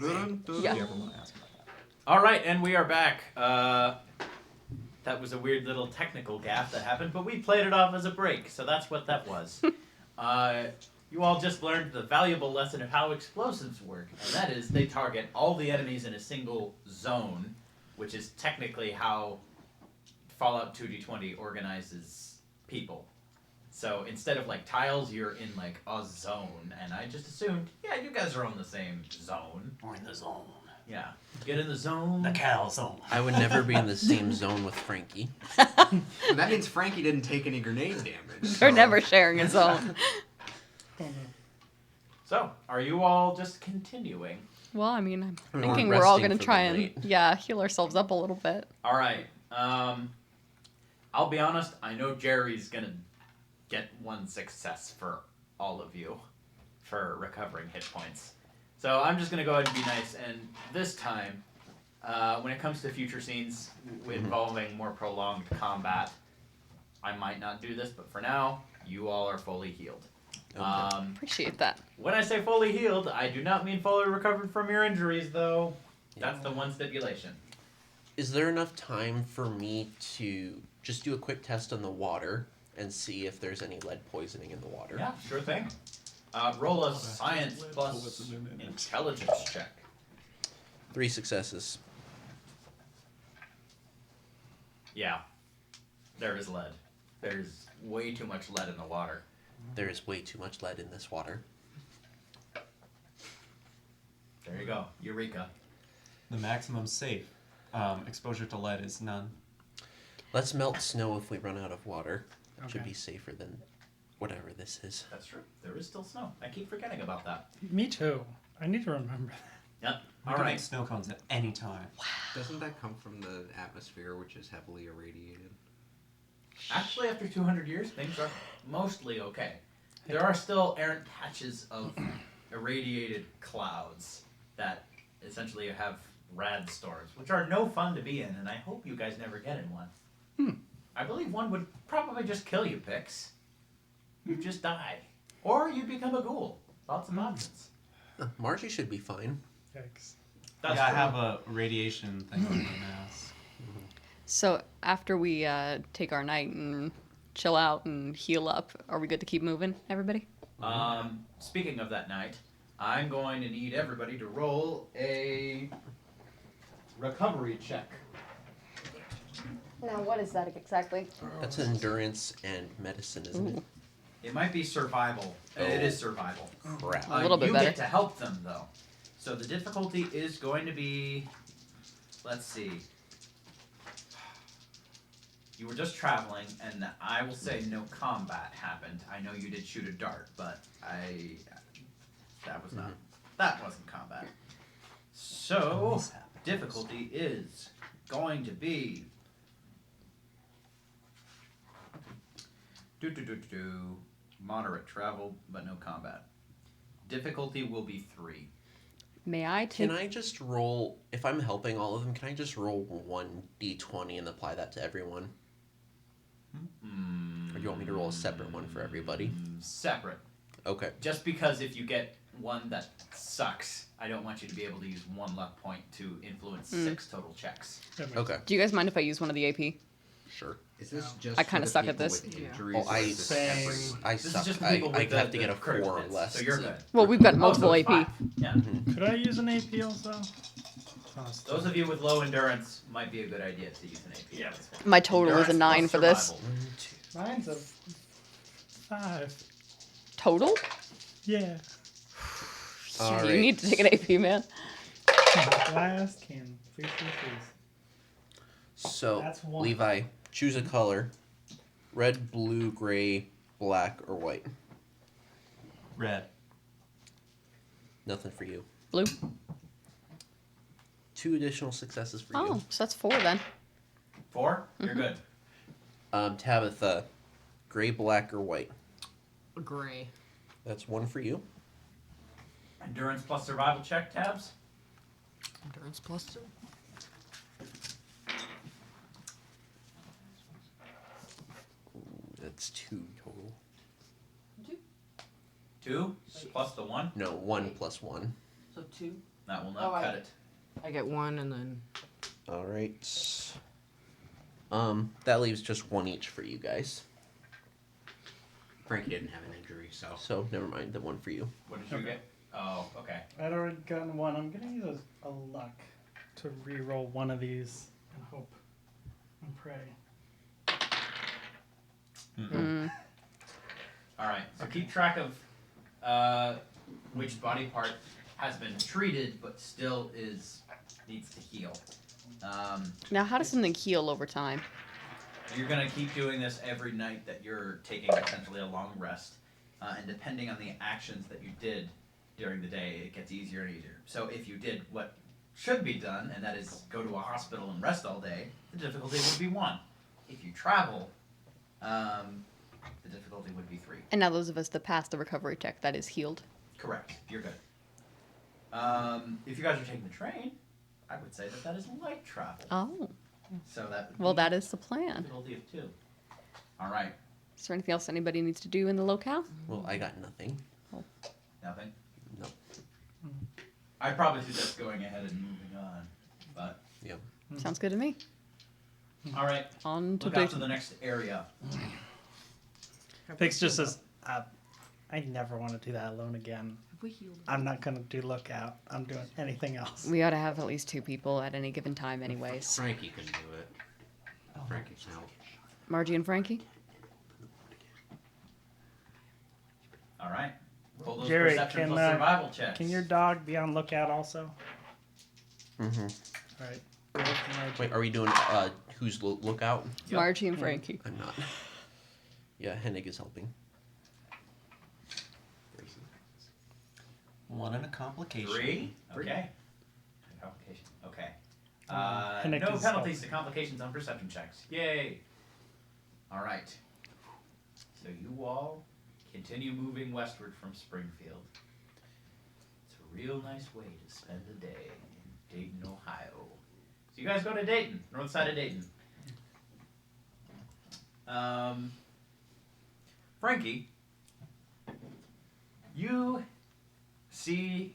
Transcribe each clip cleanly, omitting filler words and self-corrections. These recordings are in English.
Yeah. You ever want to ask about that? All right, and we are back. That was a weird little technical gaffe that happened, but we played it off as a break, so that's what that was. You all just learned the valuable lesson of how explosives work, and that is they target all the enemies in a single zone, which is technically how Fallout 2D20 organizes people. So instead of like tiles, you're in like a zone, and I just assumed, yeah, you guys are on the same zone. We're in the zone. Yeah, get in the zone. The Cal zone. I would never be in the same zone with Frankie. That means Frankie didn't take any grenade damage. They're never sharing a zone. So, are you all just continuing? Well, I mean, I'm We're thinking we're all resting gonna for try the and night. heal ourselves up a little bit. All right. I'll be honest. I know Jerry's gonna get one success for all of you for recovering hit points. So I'm just gonna go ahead and be nice. And this time, when it comes to future scenes involving more prolonged combat, I might not do this. But for now, you all are fully healed. Okay. Appreciate that. When I say fully healed, I do not mean fully recovered from your injuries, though. That's the one stipulation. Is there enough time for me to just do a quick test on the water and see if there's any lead poisoning in the water? Yeah, sure thing. Roll a science plus intelligence check. 3 successes. Yeah, there is lead. There's way too much lead in the water. There is way too much lead in this water. There you go. Eureka. The maximum safe exposure to lead is none. Let's melt snow if we run out of water. Should Okay. be safer than whatever this is. That's true. There is still snow. I keep forgetting about that. Me too. I need to remember that. Yep. We All can right. make snow cones at any time. Doesn't that come from the atmosphere, which is heavily irradiated? Actually, after 200 years, things are mostly okay. There are still errant patches of irradiated clouds that essentially have rad storms, which are no fun to be in, and I hope you guys never get in one. I believe one would probably just kill you, Pix. You'd just die. Or you'd become a ghoul. Lots of options. Margie should be fine. Yikes. That's yeah, I true. have a radiation thing on my mask. So after we take our night and chill out and heal up, are we good to keep moving, everybody? Speaking of that night, I'm going to need everybody to roll a recovery check. Now, what is that exactly? That's endurance and medicine, isn't it? It might be survival. It is survival. Crap. A little bit you better. get to help them, though. So the difficulty is going to be, let's see. You were just traveling, and I will say no combat happened. I know you did shoot a dart, but that wasn't combat. So This happens. difficulty is going to be moderate travel, but no combat. Difficulty will be 3. May I take? Can I just roll, if I'm helping all of them, can I just roll 1d20 and apply that to everyone? Or do you want me to roll a separate one for everybody? Separate. Okay. Just because if you get one that sucks, I don't want you to be able to use 1 luck point to influence 6 total checks. That makes Okay. Do you guys mind if I use one of the AP? Sure. Is this No. just I kinda for the suck at people this. with Yeah. injuries, Oh, I- or is this Same. everyone? I This suck. is just the I people with have to get a critical 4 or hits, less. So you're good. Well, we've got Oh, multiple so it's AP. 5. Yeah. Could I use an AP also? Those of you with low endurance might be a good idea to use an AP. Yeah. My total is a Endurance 9 plus for this. survival. Mine's a 5. Total? Yeah. Yeah, All you right. need to take an AP, man. Glass can. Please. So, That's one. Levi, choose a color. Red, blue, gray, black, or white. Red. Nothing for you. Blue. 2 additional successes for Oh, you. so that's 4 then. 4? You're good. Tabitha, gray, black, or white. Gray. That's 1 for you. Endurance plus survival check tabs. Endurance plus 2. That's 2 total. 2 plus the 1. No, 1 plus 1. So 2. That will not cut it. I get one and then. All right. That leaves just one each for you guys. Frankie didn't have an injury, so. So never mind the one for you. What did you get? Oh, okay. I'd already gotten one. I'm gonna use a luck to re-roll one of these and hope and pray. Mm. All right. So keep track of which body part has been treated but still needs to heal. Now, how does something heal over time? You're gonna keep doing this every night that you're taking essentially a long rest, and depending on the actions that you did during the day, it gets easier and easier. So if you did what should be done, and that is go to a hospital and rest all day, the difficulty would be 1. If you travel, the difficulty would be 3. And now those of us that passed the recovery check, that is healed. Correct. You're good. If you guys are taking the train, I would say that is light travel. Oh, So that would well, be that is the plan. difficulty of 2. All right. Is there anything else anybody needs to do in the locale? Well, I got nothing. Nothing. No. I'd probably suggest going ahead and moving on, but Sounds good to me. all right. On to Look out to Dayton. the next area. Fix just says, I never want to do that alone again. Have we healed? I'm not gonna do lookout. I'm doing anything else. We ought to have at least 2 people at any given time, anyways. Frankie can do it. Frankie can help. Margie and Frankie? All right. Roll those Jerry, perception can, plus survival checks. Can your dog be on lookout also? Mm-hmm. All right. Go with Margie. Wait, are we doing who's lookout? Yep. Margie and Frankie. I'm not. Yeah, Hennig is helping. 1 and a complication. 3. Okay. Complication. Okay. Hennig No is penalties to complications on perception checks. Yay. All right. So you all continue moving westward from Springfield. It's a real nice way to spend a day in Dayton, Ohio. So you guys go to Dayton, north side of Dayton. Frankie, you see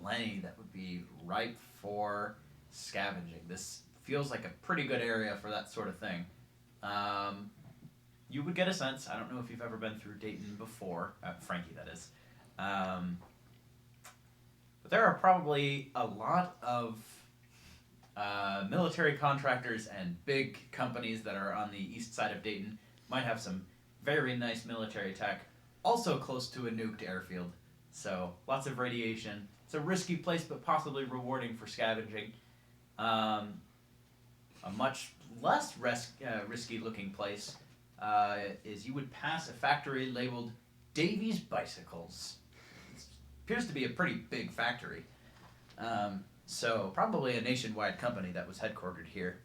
plenty that would be ripe for scavenging. This feels like a pretty good area for that sort of thing. You would get a sense. I don't know if you've ever been through Dayton before, Frankie, that is. But there are probably a lot of military contractors and big companies that are on the east side of Dayton. Might have some very nice military tech. Also close to a nuked airfield. So lots of radiation. It's a risky place, but possibly rewarding for scavenging. A much less risky looking place is you would pass a factory labeled Davies Bicycles. It appears to be a pretty big factory. So probably a nationwide company that was headquartered here.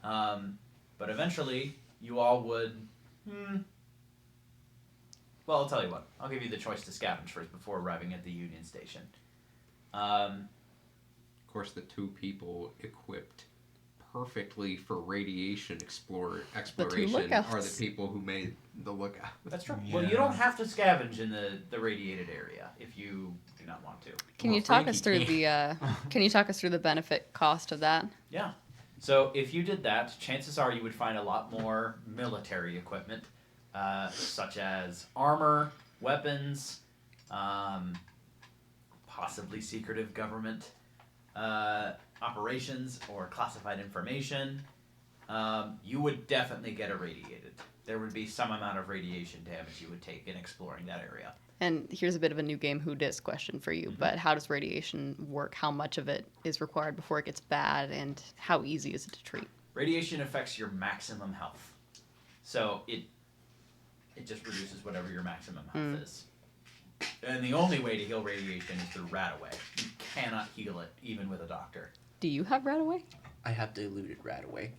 But eventually you all would... Well, I'll tell you what. I'll give you the choice to scavenge first before arriving at the Union Station. Of course, the 2 people equipped perfectly for radiation exploration are the lookouts. people who made the lookout. That's true. Yeah. Well, you don't have to scavenge in the radiated area if you do not want to. Can Well, you talk us Frankie through the can you talk us through the benefit cost of that? Yeah. So if you did that, chances are you would find a lot more military equipment, such as armor, weapons, possibly secretive government operations or classified information. You would definitely get irradiated. There would be some amount of radiation damage you would take in exploring that area. And here's a bit of a new game who dis question for you, but how does radiation work? How much of it is required before it gets bad, and how easy is it to treat? Radiation affects your maximum health. So it just reduces whatever your maximum health is. And the only way to heal radiation is through Radaway. You cannot heal it, even with a doctor. Do you have Radaway? I have diluted Radaway.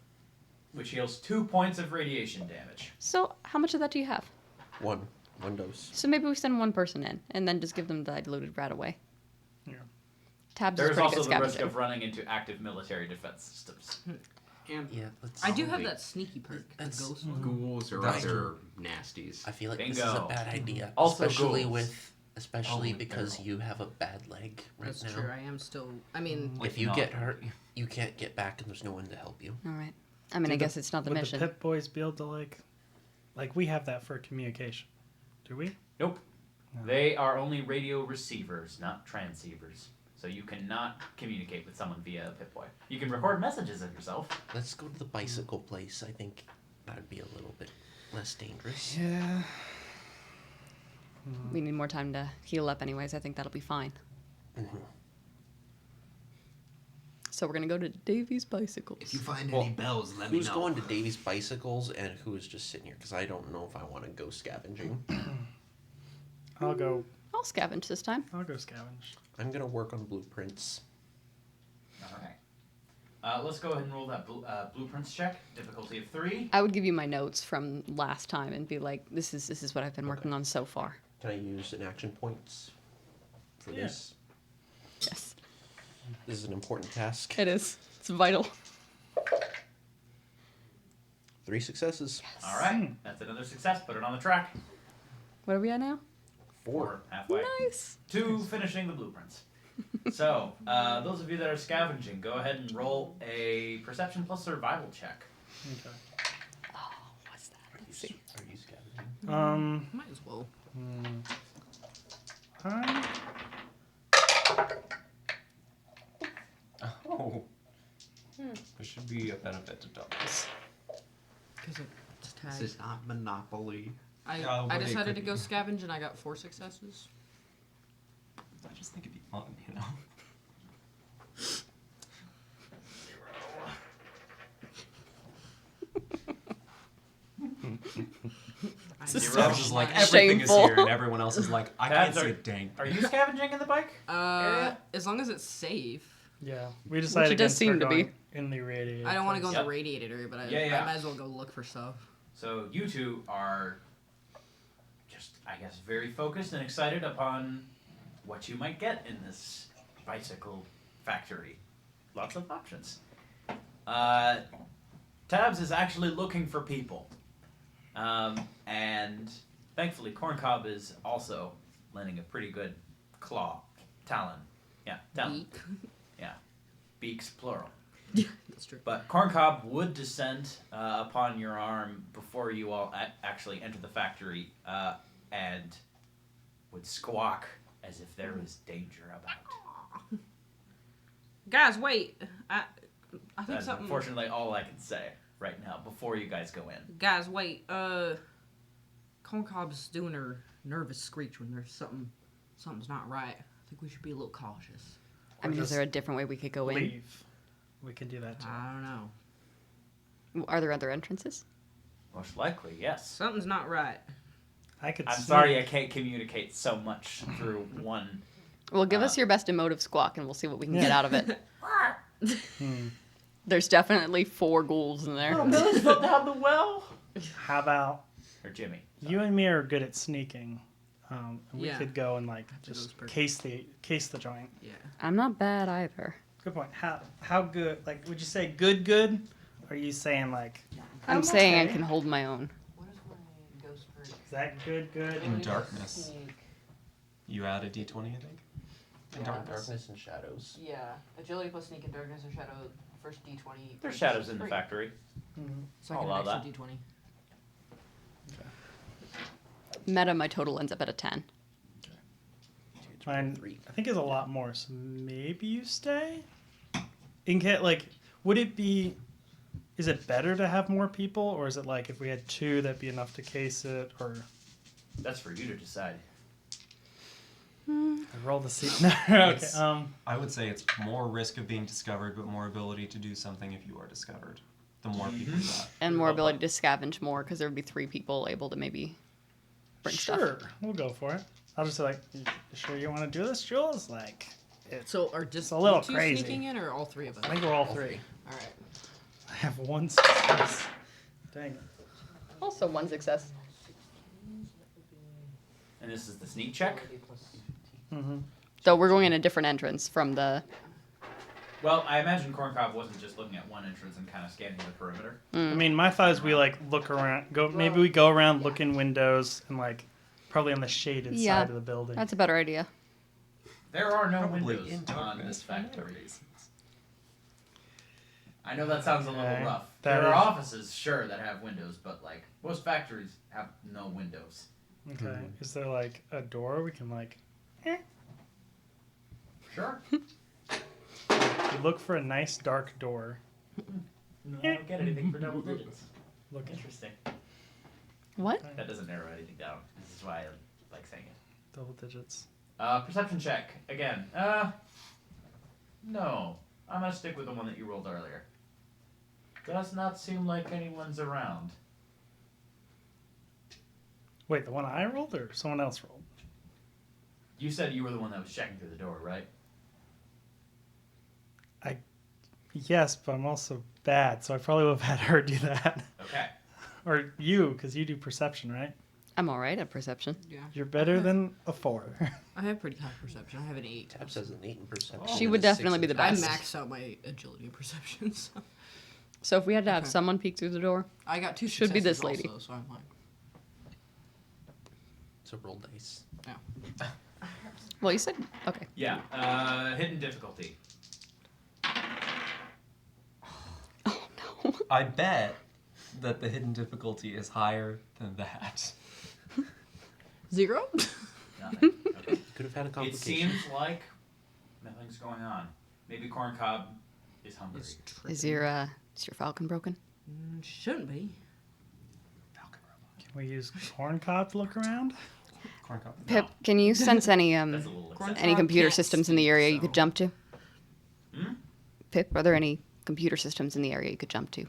Which heals 2 points of radiation damage. So how much of that do you have? One dose. So maybe we send one person in, and then just give them the diluted Radaway. Yeah. Tabs There's is pretty also good the risk scavenging. of running into active military defense systems. And Yeah, let's. I do have Wait. that sneaky perk. The That's- ghost one. ghouls or That's other nasties. I feel like this is Bingo. a bad idea, Also especially ghouls. with Especially Oh, because barrel. you have a bad leg right That's now. true. I am still. I mean, Like, If you not get hurt hurt, you. you can't get back, and there's no one to help you. All right. I mean, I Do guess it's not the would mission. the Pip Boys be able to like we have that for communication? Do we? Nope. No. They are only radio receivers, not transceivers. So you cannot communicate with someone via a Pip-Boy. You can record messages of yourself. Let's go to the bicycle place. I think that would be a little bit less dangerous. Yeah. We need more time to heal up, anyways. I think that'll be fine. Mhm. So we're gonna go to Davy's bicycles. If you find Well, any bells, let me Who's know. going to Davy's bicycles and who is just sitting here? Because I don't know if I want to go scavenging. I'll go scavenge this time. scavenge. I'm gonna work on blueprints. Alright. Let's go ahead and roll that blueprints check. Difficulty of 3. I would give you my notes from last time and be like, this is what I've been working on so far. Can I use an action points for Yeah. this? Yes, This is an important task. it is. It's vital. 3 successes. Alright. That's another success. Put it on the track. What are we at now? 4. Halfway. Nice. 2 finishing the blueprints. So, those of you that are scavenging, go ahead and roll a perception plus survival check. Okay. Oh, what's that? Let's see. Are you scavenging? might as well. I'm Oh. There should be a benefit to doubles. Because it's This tagged. is not Monopoly. Oh, I but it decided to could go be. scavenge and I got 4 successes. I just think it'd be fun, you know? Stubbs is like, everything is Shameful. here, and everyone else is like, I can't Tabs, see are- a dang. Are you scavenging in the bike? area? As long as it's safe. yeah. We decided it does against seem her to be. going in the radiator. I don't want to go in Yep. the radiated area, but I Yeah. might as well go look for stuff. So you two are just, I guess, very focused and excited upon what you might get in this bicycle factory. Lots of options. Tabs is actually looking for people. And thankfully Corncob is also lending a pretty good talon. Yeah, talon. Beak. Beaks, plural. That's true. But Corncob would descend upon your arm before you all actually enter the factory and would squawk as if there was danger about. Guys, wait. I think That's something. unfortunately all I can say right now before you guys go in. Guys, wait. Corncob's doing her nervous screech when there's something's not right. I think we should be a little cautious. I mean, is just there a different way we could go in? leave. We can do that too. I don't know. Are there other entrances? Most likely, yes. Something's not right. I could. I'm sneak- sorry I can't communicate so much through one. Well, give us your best emotive squawk, and we'll see what we can get out of it. Hmm. There's definitely 4 ghouls in there. Billy's fell down the well. How about Or Jimmy. you and me are good at sneaking? We Yeah. could go and like those just perfect. case the joint. Yeah. I'm not bad either. Good point. How good? Like, would you say good? Or are you saying like? I'm saying I okay. can hold my own. What is my ghost for? Is that good? In darkness. You add a d20, I think? In darkness. Darkness and shadows. Yeah. Agility plus sneak and darkness or shadow. First D20. There's shadows in the factory. So I I'll get allow an extra that. D20. Meta, my total ends up at a 10. Mine, 3. I think is a lot more. So maybe you stay. In case, like, would it be? Is it better to have more people, or is it like if we had 2, that'd be enough to case it? Or That's for you to decide. I roll the seat. No, okay. It's- I would say it's more risk of being discovered, but more ability to do something if you are discovered. The more people you got. And more ability to scavenge more, because there would be 3 people able to maybe bring sure, stuff. we'll go for it. I'll just be like, you sure you want to do this, Jules? Like, it's. So are just a little you two crazy. sneaking in or all 3 of us? I think we're all 3. All right. I have 1 success. Dang it. Also 1 success. And this is the sneak check. Mm-hmm. So we're going in a different entrance from the... Well, I imagine Corncob wasn't just looking at one entrance and kind of scanning the perimeter. I mean, my thought is we like look around. Maybe we go around, look in windows, and like Probably on the shaded Yeah, side of the building. That's a better idea. There are no Probably windows in on darkness this for no factory. reasons. I know that sounds a little Okay, rough. that There are is- offices, sure, that have windows, but like most factories have no windows. Okay. Is there like a door we can like? Sure. You look for a nice dark door. No, I don't get anything for double digits. Look. Interesting. What? That doesn't narrow anything down. This is why I like saying it. Double digits. Perception check again. No. I'm gonna stick with the one that you rolled earlier. Does not seem like anyone's around. Wait, the one I rolled or someone else rolled? You said you were the one that was checking through the door, right? Yes, but I'm also bad, so I probably would have had her do that. Okay. Or you, because you do perception, right? I'm all right at perception. Yeah. You're better than a 4. I have pretty high perception. I have an 8. Tab says an 8 in perception. Oh. She and would a 6 definitely be in the I best. maxed out my agility and perception, so So if we had to have Okay. someone peek through the door, I got 2 Should be this successes lady. also, so I'm like, So roll dice. well, you said okay. Yeah. Hidden difficulty. Oh no. I bet that the hidden difficulty is higher than that. 0? Nothing. Okay. Could have had a It complication. seems like nothing's going on. Maybe Corncob is hungry. It's Is your falcon broken? Shouldn't be. Can we use corn cob to look around? Corn cob. Pip, can you sense any That's a little excessive. any computer can't systems in the area you could so- jump to? Hmm? Pip, are there any computer systems in the area you could jump to?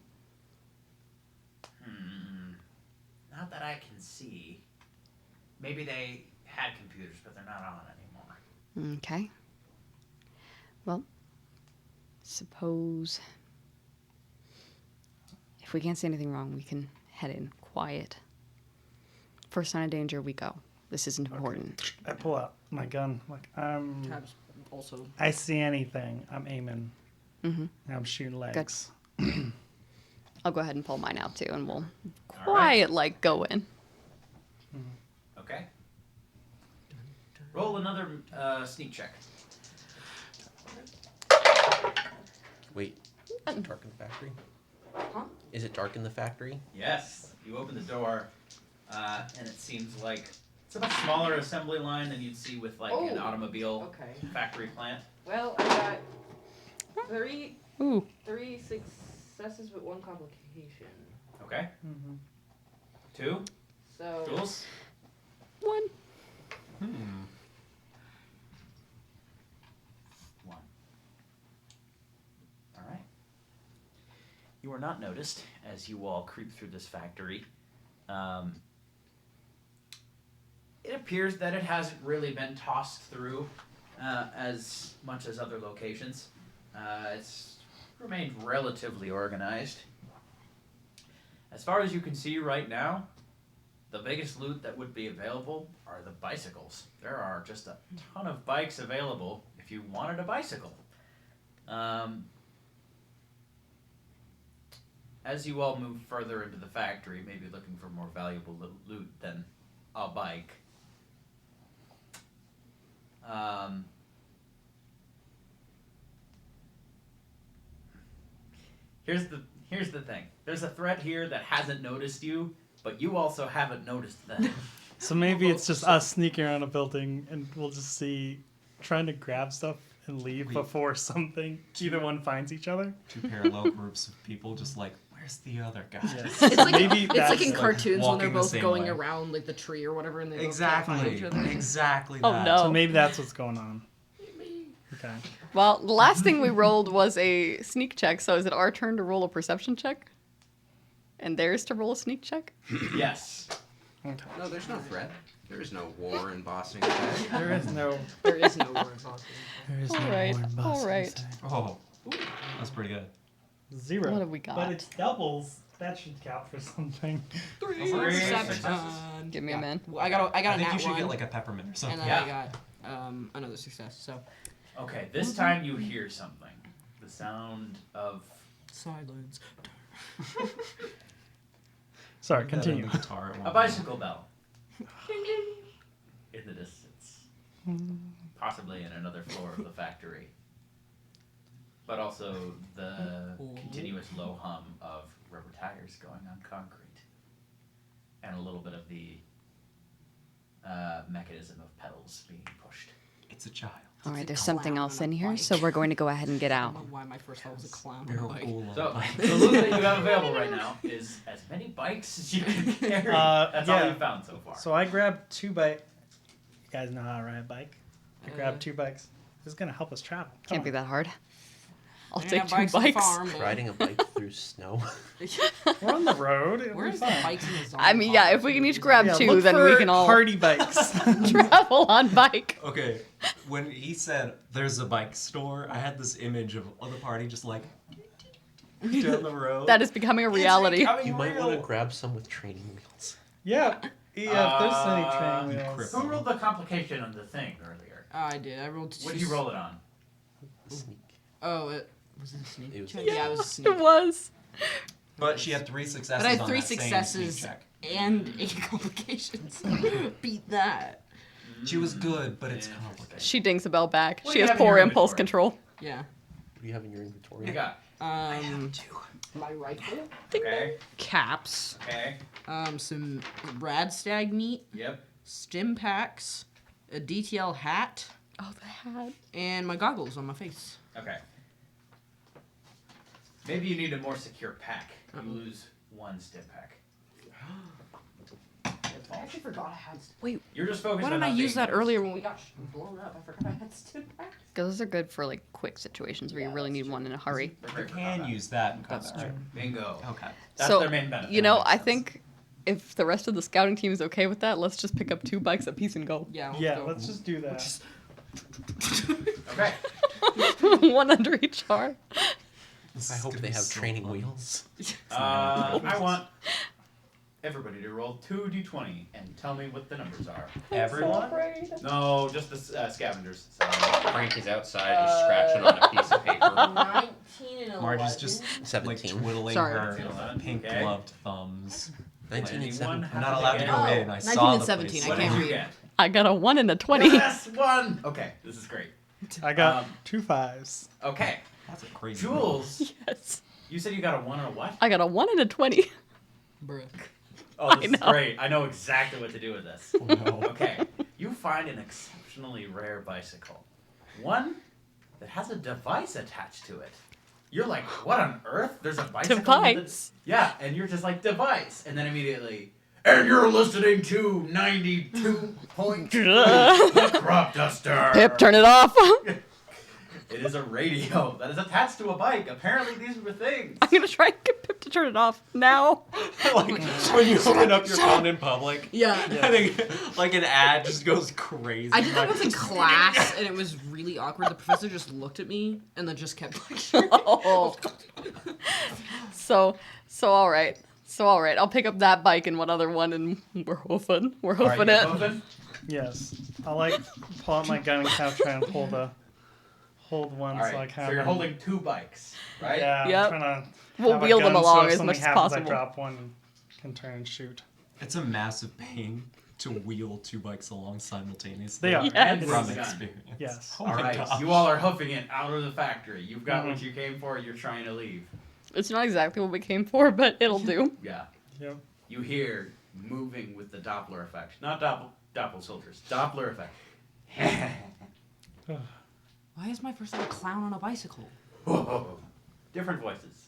Not that I can see. Maybe they had computers, but they're not on anymore. Okay. Well, suppose if we can't see anything wrong, we can head in quiet. First sign of danger, we go. This isn't important. I pull out my gun. Like Tabs also. I see anything. I'm aiming. Mm-hmm. I'm shooting legs. I'll go ahead and pull mine out too, and we'll right. quiet like go in. Okay. Roll another sneak check. Wait, is it dark in the factory? Huh? Is it dark in the factory? Yes. You open the door, and it seems like it's a much smaller assembly line than you'd see with like an Oh. automobile Okay. factory plant. Well, I got three Ooh, successes with 1 complication. Okay. Mm-hmm. 2. So Jules. 1. 1. All right. You are not noticed as you all creep through this factory. It appears that it hasn't really been tossed through as much as other locations. It's remained relatively organized. As far as you can see right now, the biggest loot that would be available are the bicycles. There are just a ton of bikes available if you wanted a bicycle. As you all move further into the factory, maybe looking for more valuable loot than a bike. Here's the thing. There's a threat here that hasn't noticed you, but you also haven't noticed them. So maybe it's just us sneaking around a building and we'll just see trying to grab stuff and leave Wait. before something either one finds each other. 2 parallel groups of people just like, where's the other guy? Yes. it's like Maybe it's that's like in like cartoons when they're walking the both same going way. around like the tree or whatever, and they both can't find Exactly. each other. Exactly Oh, that. no. So maybe that's what's going on. Okay. Well, the last thing we rolled was a sneak check, so is it our turn to roll a perception check? And theirs to roll a sneak check? Yes. Okay. No, there's no threat. There is no war in Boston today. There is no. There is no war in Boston. There is All no right, war in all Boston, right. say. Oh, that's pretty good. 0. What have we got? But it's doubles. That should count for something. 3 Three successes. successes. Give me a man. Well, I got I a think nat you should 1, get like a peppermint or something. and then Yeah. I got another success. So Okay, this time you hear something. The sound of silence. Sorry, Put that on continue. the guitar, it won't a bicycle bell. possibly in another floor of the factory. But also the continuous low hum of rubber tires going on concrete. And a little bit of the mechanism of pedals being pushed. It's a child. All right, a there's something clown else on in a here, bike. so we're going to go ahead and get I out. don't know why my first thought was a clown. You're on a bike. So the loot that you have available right now is as many bikes as you can carry. That's all yeah. you've found so far. So I grabbed 2 bikes. You guys know how to ride a bike. I grabbed 2 bikes. This is gonna help us travel. Can't be that hard. I'll I take got 2 on the bikes. farm, but- Riding a bike through snow. We're on the road. It'll be Where's the fine. bikes in the zombie I mean, yeah, if we can each grab Yeah, 2, look then we for can all hardy bikes. travel on bike. Okay, when he said there's a bike store, I had this image of the party just like down the road. That is becoming a reality. Becoming You might want to real. grab some with training wheels. Yeah, if there's any training you wheels. crip. Who rolled the complication on the thing earlier? I did. I rolled 2. What did you roll it on? Sneak. Oh, it was it a sneak It was- check? Yeah, it was a sneak. It was. But she had 3 successes But I had on 3 that same successes sneak check. and 8 complications. Beat that. She was good, but it's complicated. She dings a bell back. What She do you has have in poor your impulse inventory? control. Yeah. What do you have in your inventory? What do you got? My rifle, Okay. caps, Okay. some rad stag meat, Yep. stim packs, a DTL hat, Oh, the hat. and my goggles on my face. Okay. Maybe you need a more secure pack. You lose 1 stim pack. I actually forgot I had. You're just focused Why on didn't I not use being that noticed. earlier when we got blown up? I forgot I had stim packs. Because those are good for like quick situations where you really need one in a hurry. They're You great for can combat. use that in That's combat. true. Bingo. Okay. That's So, their main benefit. You know, That I makes sense. think if the rest of the scouting team is okay with that, let's just pick up 2 bikes apiece and go. Yeah. Yeah, go. let's just do that. Okay. One under each arm. I hope they have training wheels. I want everybody to roll 2d20 and tell me what the numbers are. Everyone? No, just the scavengers. So, Frank is outside just scratching on a piece of paper. 19 and Margie's just 17. like twiddling Sorry. her 11, pink okay. gloved thumbs. 19 and Anyone 7. have I'm not allowed to get? go in. I 19 saw and the 17, place. I What can't did you read. get? I got a 1 and a 20. Yes, 1. Okay, this is great. I got Um, 2 5s. Okay, That's a crazy. Jules, Yes. you said you got a 1 and a what? I got a 1 and a 20. Bruh. Oh, I this is know. great. I know exactly what to do with this. Oh, no. Okay, you find an exceptionally rare bicycle. One that has a device attached to it. You're like, what on earth? There's a bicycle with Device. Yeah, and you're just like, device. And then immediately, and you're listening to 92.2 The Crop Duster. Pip, turn it off. It is a radio that is attached to a bike. Apparently, these were things. I'm gonna try and get Pip to turn it off now. Like when you open up your phone in public. Yeah. I think like an ad just goes crazy. I did that like, once in class, and it was really awkward. The professor just looked at me and then just kept lecturing. Oh. So all right. I'll pick up that bike and one other one, and we're hoofing. We're All right, hoofing you it. moving? Yes. I like pull out my gun and kind of try and hold one All right, so I kind so you're of. holding 2 bikes, right? Yeah, Yep. I'm trying to. We'll have a wheel them gun along so if as something much as happens, possible. I drop one and can turn and shoot. It's a massive pain to wheel 2 bikes along simultaneously. They are. Yes. And It from is. the gun. experience. Yes. Oh All my right, gosh. you all are hoofing it out of the factory. You've got Mhm. what you came for. You're trying to leave. It's not exactly what we came for, but it'll do. Yeah. Yep. You hear moving with the Doppler effect. Not Doppler soldiers. Doppler effect. Why is my first thought a clown on a bicycle? Whoa. Different voices.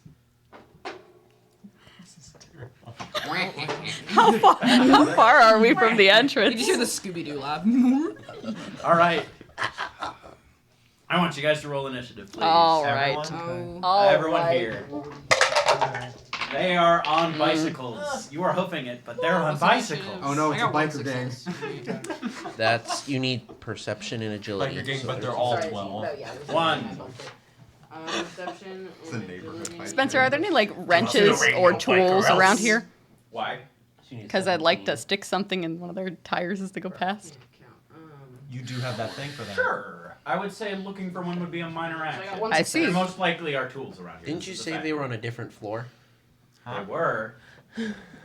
This is terrifying. How far are we from the Did entrance? you hear the Scooby Doo laugh? All right. I want you guys to roll initiative, please. All right. Everyone. Oh. All Everyone right. here. They are on bicycles. You are hoofing it, but they're on bicycles. Oh no, it's I a got one biker gang. success. That's you need perception and agility. Like your gang, so but they're there's- all Sorry, 12. no, yeah, there's One. Perception. It's a neighborhood fight. Spencer, are there any like wrenches or tools around here? Why? so you need Because I'd like to 17. stick something in one of their tires as they go past. You do have that thing for that. Sure. I would say looking for one would be a minor I got action. one I success. see. There most likely are tools around here. Didn't This you is a say fact. they were on a different floor? They were.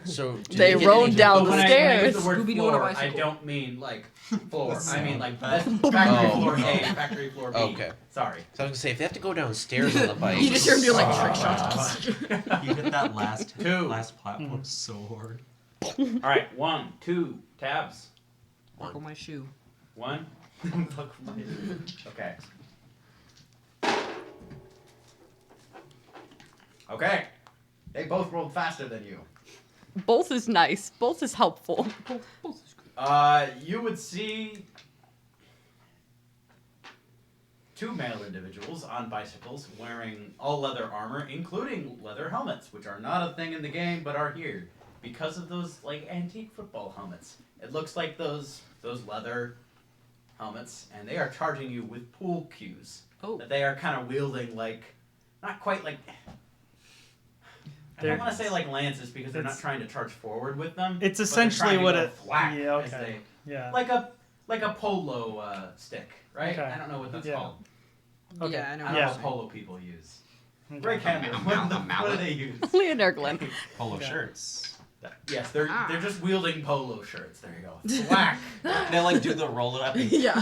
So do They get rode any- down But the when I stairs. use the word Scooby-Doo on a floor, I bicycle. don't mean like floor. The I mean sound like of that. factory Oh. floor A, factory floor B. Okay. Sorry. So I was gonna say if they have to go downstairs on the bike. You just hear him do like trick shots. You hit that last Two. platform so hard. All right, 1, 2, tabs. Buckle my shoe. 1. Okay. Okay. They both rolled faster than you. Both is nice. Both is helpful. You would see 2 male individuals on bicycles wearing all leather armor, including leather helmets, which are not a thing in the game but are here because of those like antique football helmets. It looks like those leather helmets, and they are charging you with pool cues Oh. that they are kind of wielding like, not quite like. I don't They're- want to say like lances because they're not It's- trying to charge forward with them. It's but they're essentially trying to what go it. thwack Yeah. as Okay. they- Yeah. like a polo stick, right? Okay. I don't know what that's Yeah. called. Okay. Yeah, I know. I don't Yeah. know what polo people use. Okay. Ray Cameron, what do mallet? they use? Leonard Glenn. Polo Yeah. shirts. Yes, they're just wielding polo shirts. There you go. Thwack. They like do the roll it up. And Yeah.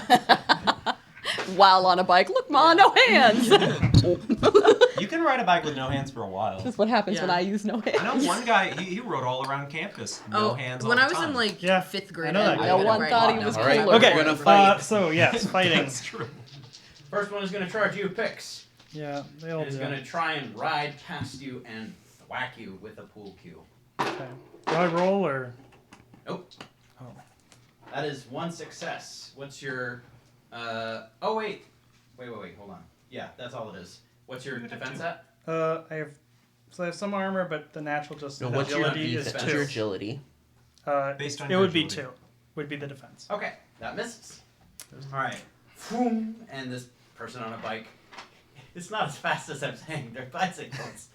While on a bike, look, ma, no hands. you can ride a bike with no hands for a while. That's what happens when Yeah. I use no I know hands. one guy. He rode all around campus. No hands. when all I the was time. in like Yeah, 5th I grade, know that guy. No one thought he was All right, cooler. Okay. we're gonna fight. So yes, fighting. That's true. First one is going to charge you picks. Yeah, they all It is do. going to try and ride past you and thwack you with a pool cue. Okay. Do I roll or? Nope. Oh. That is 1 success. What's your? Oh wait. Wait. Hold on. Yeah, that's all it is. What's your defense at? I have some armor, but the natural just No, what's your agility is defense? What's your 2. agility? Based on it your would be agility. 2. Would be the defense. Okay, that misses. All right. Vroom, and this person on a bike. It's not as fast as I'm saying. They're bicycles.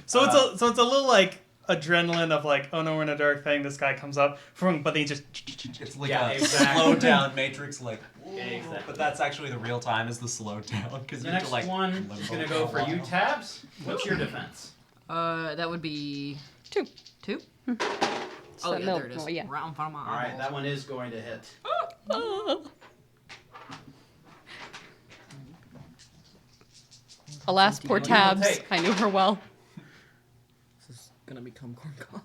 So it's a little like adrenaline of like, oh no, we're in a dark thing. This guy comes up, but he just. It's like Yeah, a exactly. slow down Matrix, like. Exactly. But that's actually the real time is the slow down because The you have next to like. one limbo is going to go for a you, while. Tabs. What's your defense? That would be 2. 2. So Oh yeah, no, there it is. well, yeah. Right in front of my All right, eyeballs. that one is going to hit. Alas, poor You will Tabs. take. I knew her well. This is gonna become corn cop.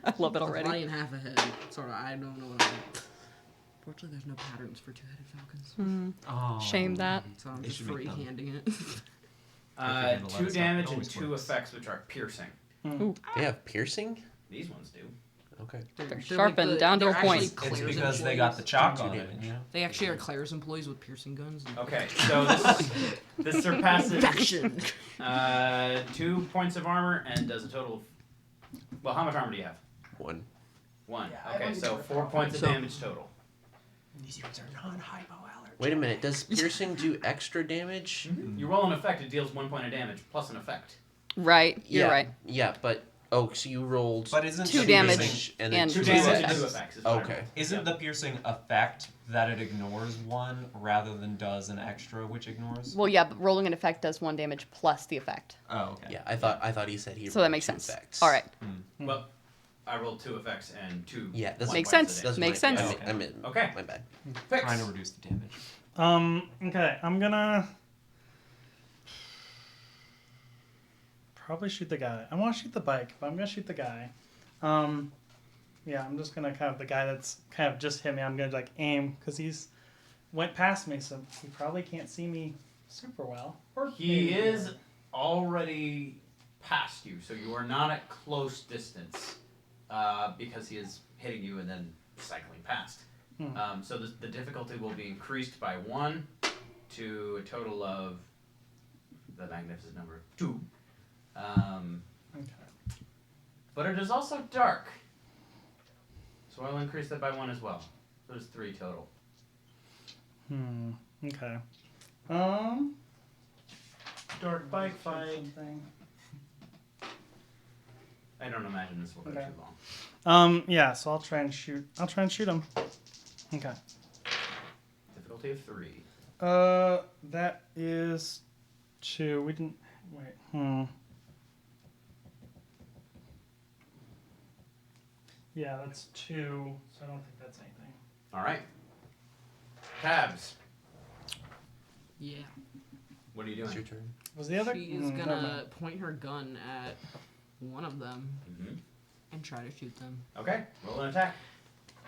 I love it Body already. and half a head. Sort of. I don't know what I mean. Fortunately, there's no patterns for 2-headed falcons, Oh. Shame that. so I'm They just should make free them. handing it. figured to let 2 us know. damage It and always 2 works. effects, which are piercing. They have piercing? These ones do. Okay. They're sharpened down to they're a point. actually It's Claire's because they got the employees. chalk 2 on it. damage. You know? They actually are Claire's employees with piercing guns. And Okay, so this surpasses Infection. 2 points of armor and does a total of. Well, how much armor do you have? 1. 1. Yeah, I Okay, only so got 4 points of So- damage total. These units are non-hypoallergenic. Wait a minute. Does piercing do extra damage? You roll an effect, it deals 1 point of damage plus an effect. Right, you're yeah. right. Yeah, but so you rolled But isn't 2 the damage piercing- and then and 2 2 damage effects. and 2 effects. effects. Is what I Okay. rolled. Isn't Yeah. the piercing effect that it ignores one rather than does an extra which ignores? Well, yeah, but rolling an effect does 1 damage plus the effect. Oh, okay. Yeah, I thought he said he. So that rolled makes 2 sense. effects. All right. Well, I rolled 2 effects and 2. Yeah, that's Makes points of sense. damage. Makes my, sense. I mean, Okay. my bad. Fix. Trying to reduce the damage. Okay, I'm gonna probably shoot the guy. I want to shoot the bike, but I'm gonna shoot the guy. Yeah, I'm just gonna kind of the guy that's kind of just hit me. I'm gonna like aim because he's went past me, so he probably can't see me super well. Or He maybe is already past you, so you are not at close distance because he is hitting you and then cycling past. So the difficulty will be increased by 1 to a total of the magnificent number of 2. Okay. But it is also dark, so I'll increase that by 1 as well. So there's 3 total. Okay. Dark bike fight. Something. I don't imagine this will go Okay. too long. Yeah. So I'll try and shoot. I'll try and shoot him. Okay. Difficulty of 3. That is 2. We didn't wait. Yeah, that's 2, so I don't think that's anything. All right. Tabs. Yeah. What are you It's doing? your turn. Was the other? She is never gonna mind. point her gun at one of them Mm-hmm. and try to shoot them. Okay, roll an attack.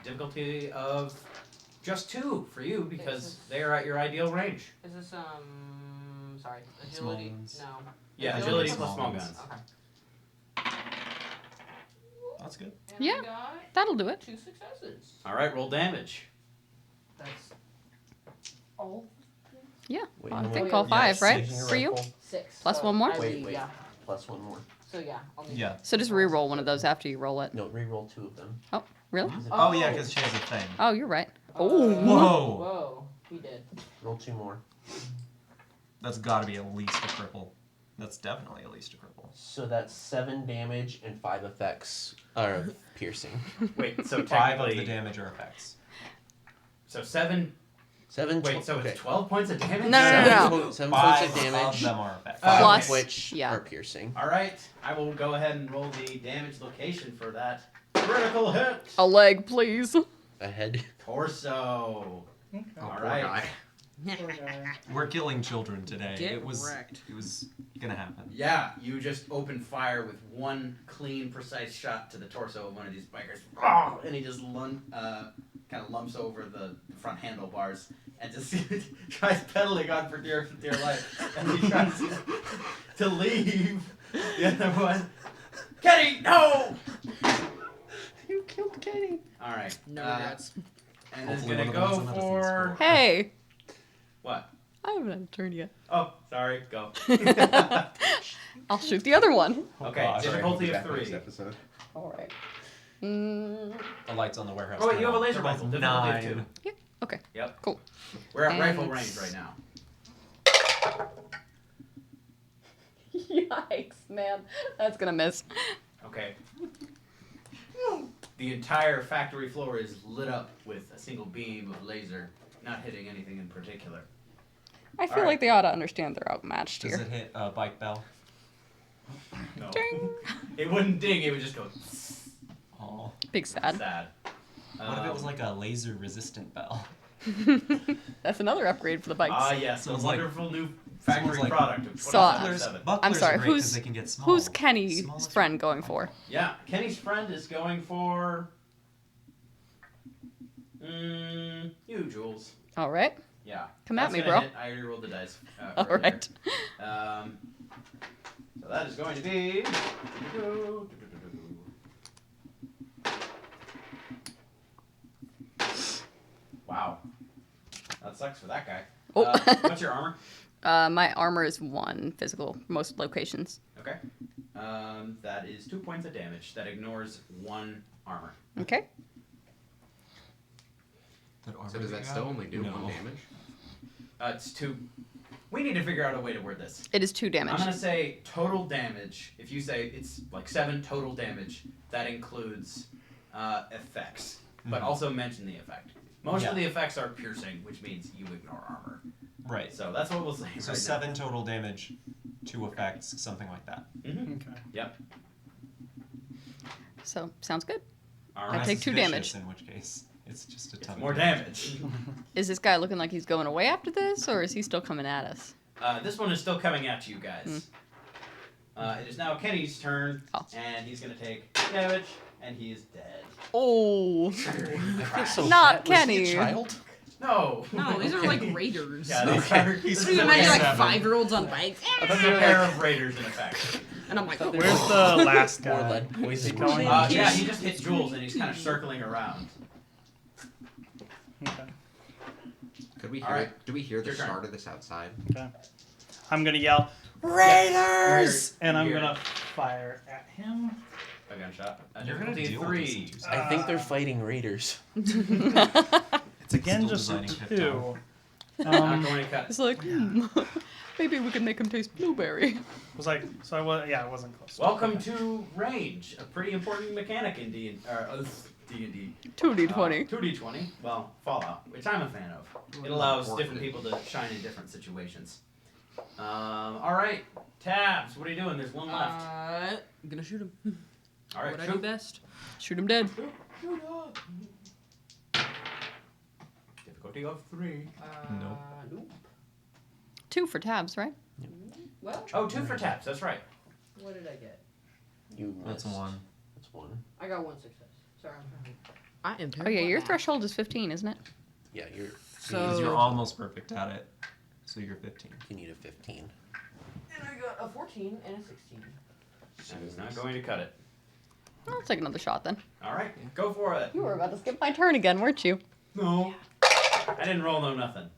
Difficulty of just 2 for you because they are at your ideal range. Is this sorry, Small agility? guns. No. Yeah, Agility agility small plus small guns. guns. Okay. That's good. And Yeah. I got That'll do it. 2 successes. All right, roll damage. That's all Yeah. Wait, I how think many- all 5, Yes, right? Using your For you? rifle? 6. Plus so one more? I Wait, need- wait. Yeah. Plus one more. So yeah, I'll need Yeah. So just re-roll one of those after you roll it. No, re-roll 2 of them. Oh, really? Oh, yeah, because she has a thing. Oh, you're right. Oh. Whoa. Whoa. He did. Roll 2 more. That's got to be at least a cripple. That's definitely at least a cripple. So that's 7 damage and 5 effects are piercing. Wait, so 5 of technically, the damage are effects. so 7. 7. Wait, so okay. it's 12 points of damage. No, no, no, no. 7 points 5 of damage. of them are effects. 5 Plus- of which yeah. are piercing. All right, I will go ahead and roll the damage location for that critical hit. A leg, please. A head. Torso. Okay. Oh, All poor right. guy. Poor guy. We're killing children today. Get it was wrecked. It was gonna happen. Yeah, you just open fire with one clean, precise shot to the torso of one of these bikers. Oh, and he just kind of lumps over the front handlebars and just tries pedaling on for dear life. And he tries to leave the other one. Kenny, no! You killed Kenny. All right. No regrets. And is Hopefully gonna one of go them is another for thing's Hey, what? I haven't had a turn yet. Oh, sorry. Go. I'll shoot the other one. Oh, Okay, gosh. difficulty We'll of be back next 3. episode. All right. Mm, The lights on the warehouse. Oh, wait, you have a turn laser on. rifle. They're Difficulty of both 2. yeah. Okay. Yep. Cool. We're at And- rifle range right now. Yikes, man. That's gonna miss. Okay. The entire factory floor is lit up with a single beam of laser, not hitting anything in particular. I feel Alright. like they ought to understand they're outmatched Does here. it hit bike bell? No. Ding. It wouldn't ding, it would just go Oh. Big sad. sad. What if it was like a laser resistant bell? That's another upgrade for the bikes. Ah, yes, So a it's like- wonderful new factory like- product of So- 24/7. Bucklers I'm sorry, are great 'cause who's- they can get small. Who's Kenny's Smallest- friend going for? Yeah, Kenny's friend is going for. You, Jules. All right. Yeah. Come at That's me, gonna bro. hit. I already rolled the dice. All earlier. right. So that is going to be. Wow. That sucks for that guy. Oh. What's your armor? My armor is 1 physical, most locations. Okay. That is 2 points of damage. That ignores 1 armor. Okay. That armor So does that you still got? only do No. 1 damage? It's 2. We need to figure out a way to word this. It is 2 damage. I'm gonna say total damage. If you say it's like 7 total damage, that includes effects, but Mhm. also mention the effect. Most Yeah. of the effects are piercing, which means you ignore armor. Right. So that's what we'll say. So right 7 total damage, 2 effects, something like that. Now. Mhm. Okay. Yep. So, sounds good. All I right. take 2 damage. Vicious, in which case, it's just a It's ton more of damage. Is this guy looking like he's going away after this, or is he still coming at us? This one is still coming at you guys. It is now Kenny's turn, Oh. and he's gonna take damage, and he is dead. Oh. I feel so Not bad. Was he Kenny. a child? No. No, these are like raiders. Yeah, these Okay. are. He's This Can is you a imagine like 7. 5-year-olds on bikes? This is a pair of raiders in effect. And I'm like, oh, Where's the last More guy? lead poisoning. Going- Yeah, he just hit Jules, and he's kind of circling around. Okay. Could we hear Alright. it? Do we hear the Your turn. start of this outside? Okay. I'm gonna yell, Raiders! and I'm Here. gonna fire at him. A gunshot. You're gonna Difficulty deal with this in 3. 2 seconds. I think they're fighting raiders. It's again Still just a designing pip 2. Not going to cut. It's like, maybe we could make him taste blueberry. Was like, so I was, yeah, I wasn't close. Welcome Okay. to range, a pretty important mechanic in D&D. 2d20. 2D20. Well, Fallout, which I'm a fan of. It Well, allows important. different people to shine in different situations. All right, Tabs. What are you doing? There's one left. I'm gonna shoot him. All right, What I do shoot. best. Shoot him dead. Difficulty of 3. Nope. Nope. 2 for tabs, right? Well, Oh, 2 for taps. That's right. what did I get? You That's missed. 1. That's 1. I got 1 success. Sorry, I'm trying to... I am Oh terrible. yeah, at your math. threshold is 15, isn't it? Yeah, you're. Because So you're almost perfect at it. So you're 15. You need a 15. and I got a 14 and a 16. That is not going to cut it. I'll take another shot then. All right, go for it. You were about to skip my turn again, weren't you? No. I didn't roll no nothing.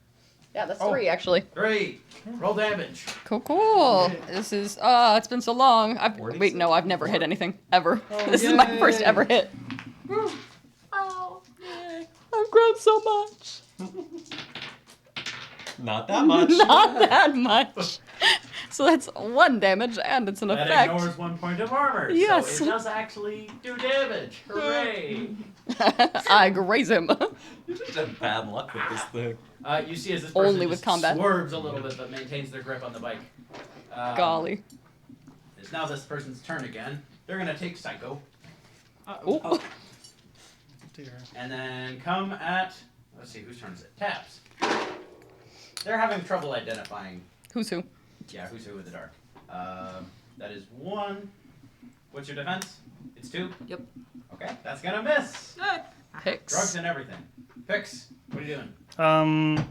Yeah, that's Oh. 3 actually. 3. Roll damage. Cool. This is it's been so long. Wait, no, I've never hit anything ever. This is my first ever hit. Oh, yay. I've grown so much. Not that much. Not that much. So that's 1 damage and it's an That effect. ignores 1 point of armor. Yes. So it does actually do damage. Hooray. I graze him. You just have bad luck with this thing. You see as this person Only with just combat. swerves a little bit but maintains their grip on the bike. Golly. It's now this person's turn again. They're going to take Psycho Ooh. Dear. and then come at, let's see, whose turn is it? Taps. They're having trouble identifying, Who's who? yeah, who's who in the dark. That is 1. What's your defense? It's 2? Yep. Okay, that's going to miss. Drugs Picks. and everything. Pix, what are you doing?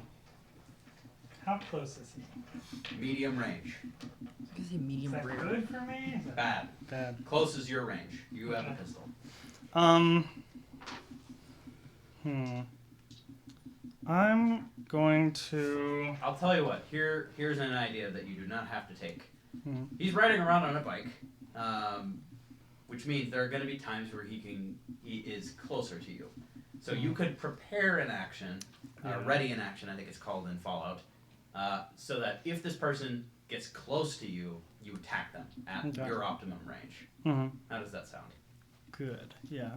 How close is he? Medium range. I can say Is medium that rare. good for me? Is that Bad. bad? Close is your range. You have a pistol. I'm going to. I'll tell you what. Here's an idea that you do not have to take. Hmm. He's riding around on a bike, which means there are going to be times where he is closer to you. So you could prepare an action, Yeah. ready an action. I think it's called in Fallout, so that if this person gets close to you, you attack them at Okay. your optimum range. Mhm. How does that sound? Good. Yeah.